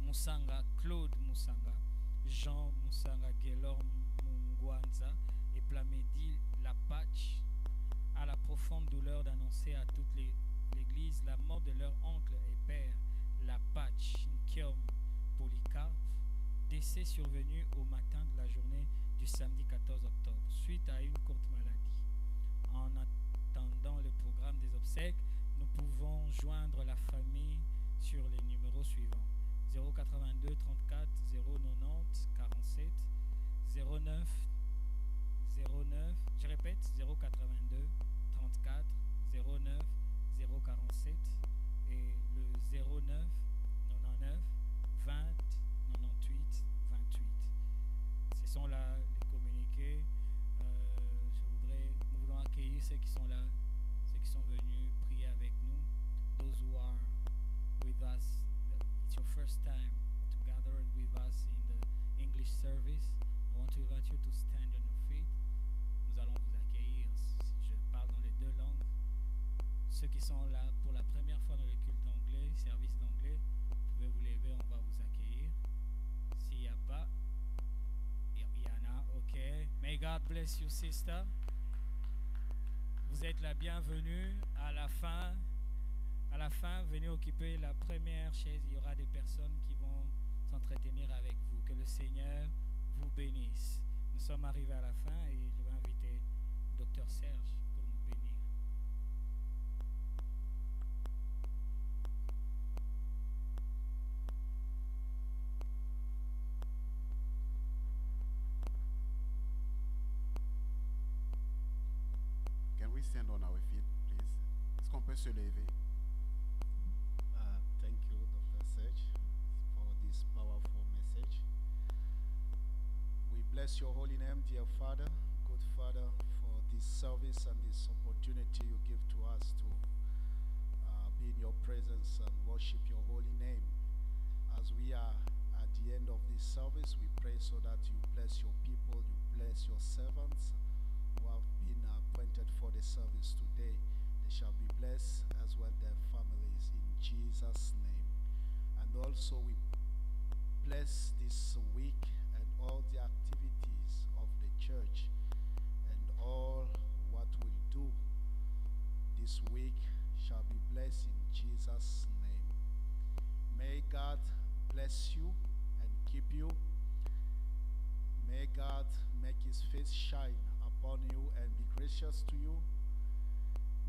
Moussanga, Claude Moussanga, Jean Moussanga, Guélor Mungwanza et Plamedi Lapatch a la profonde douleur d'annoncer à toute l'Église la mort de leur oncle et père Lapatch Nkiom Polycarpe, décès survenu au matin de la journée du samedi 14 octobre, suite à une courte maladie. En attendant le programme des obsèques, nous pouvons joindre la famille sur les numéros suivants: 082 34 090 47 09 09, je répète, 082 34 09 047 et le 09 99 20 98 28. Ce sont là les communiqués. Nous voulons accueillir ceux qui sont là, ceux qui sont venus prier avec nous. Those who are with us, it's your first time to gather with us in the English service. I want to invite you to stand on your feet. Nous allons vous accueillir. Je parle dans les deux langues. Ceux qui sont là pour la première fois dans le culte d'anglais, service d'anglais, vous pouvez vous lever, on va vous accueillir. S'il n'y a pas, il y en a, ok. May God bless you, sister. Vous êtes la bienvenue. À la fin, venez occuper la première chaise. Il y aura des personnes qui vont s'entretenir avec vous. Que le Seigneur vous bénisse. Nous sommes arrivés à la fin et je vais inviter Dr Serge pour nous bénir. Can we stand on our feet, please? Est-ce qu'on peut se lever? Thank you, Dr. Serge, for this powerful message. We bless your holy name, dear Father, good Father, for this service and this opportunity you give to us to be in your presence and worship your holy name. As we are at the end of this service, we pray so that you bless your people, you bless your servants who have been appointed for the service today. They shall be blessed as well their families in Jesus' name. And also we bless this week and all the activities of the church and all what we do this week shall be blessed in Jesus' name. May God bless you and keep you. May God make his face shine upon you and be gracious to you.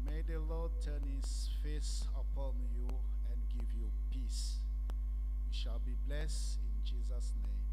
May the Lord turn his face upon you and give you peace. You shall be blessed in Jesus' name.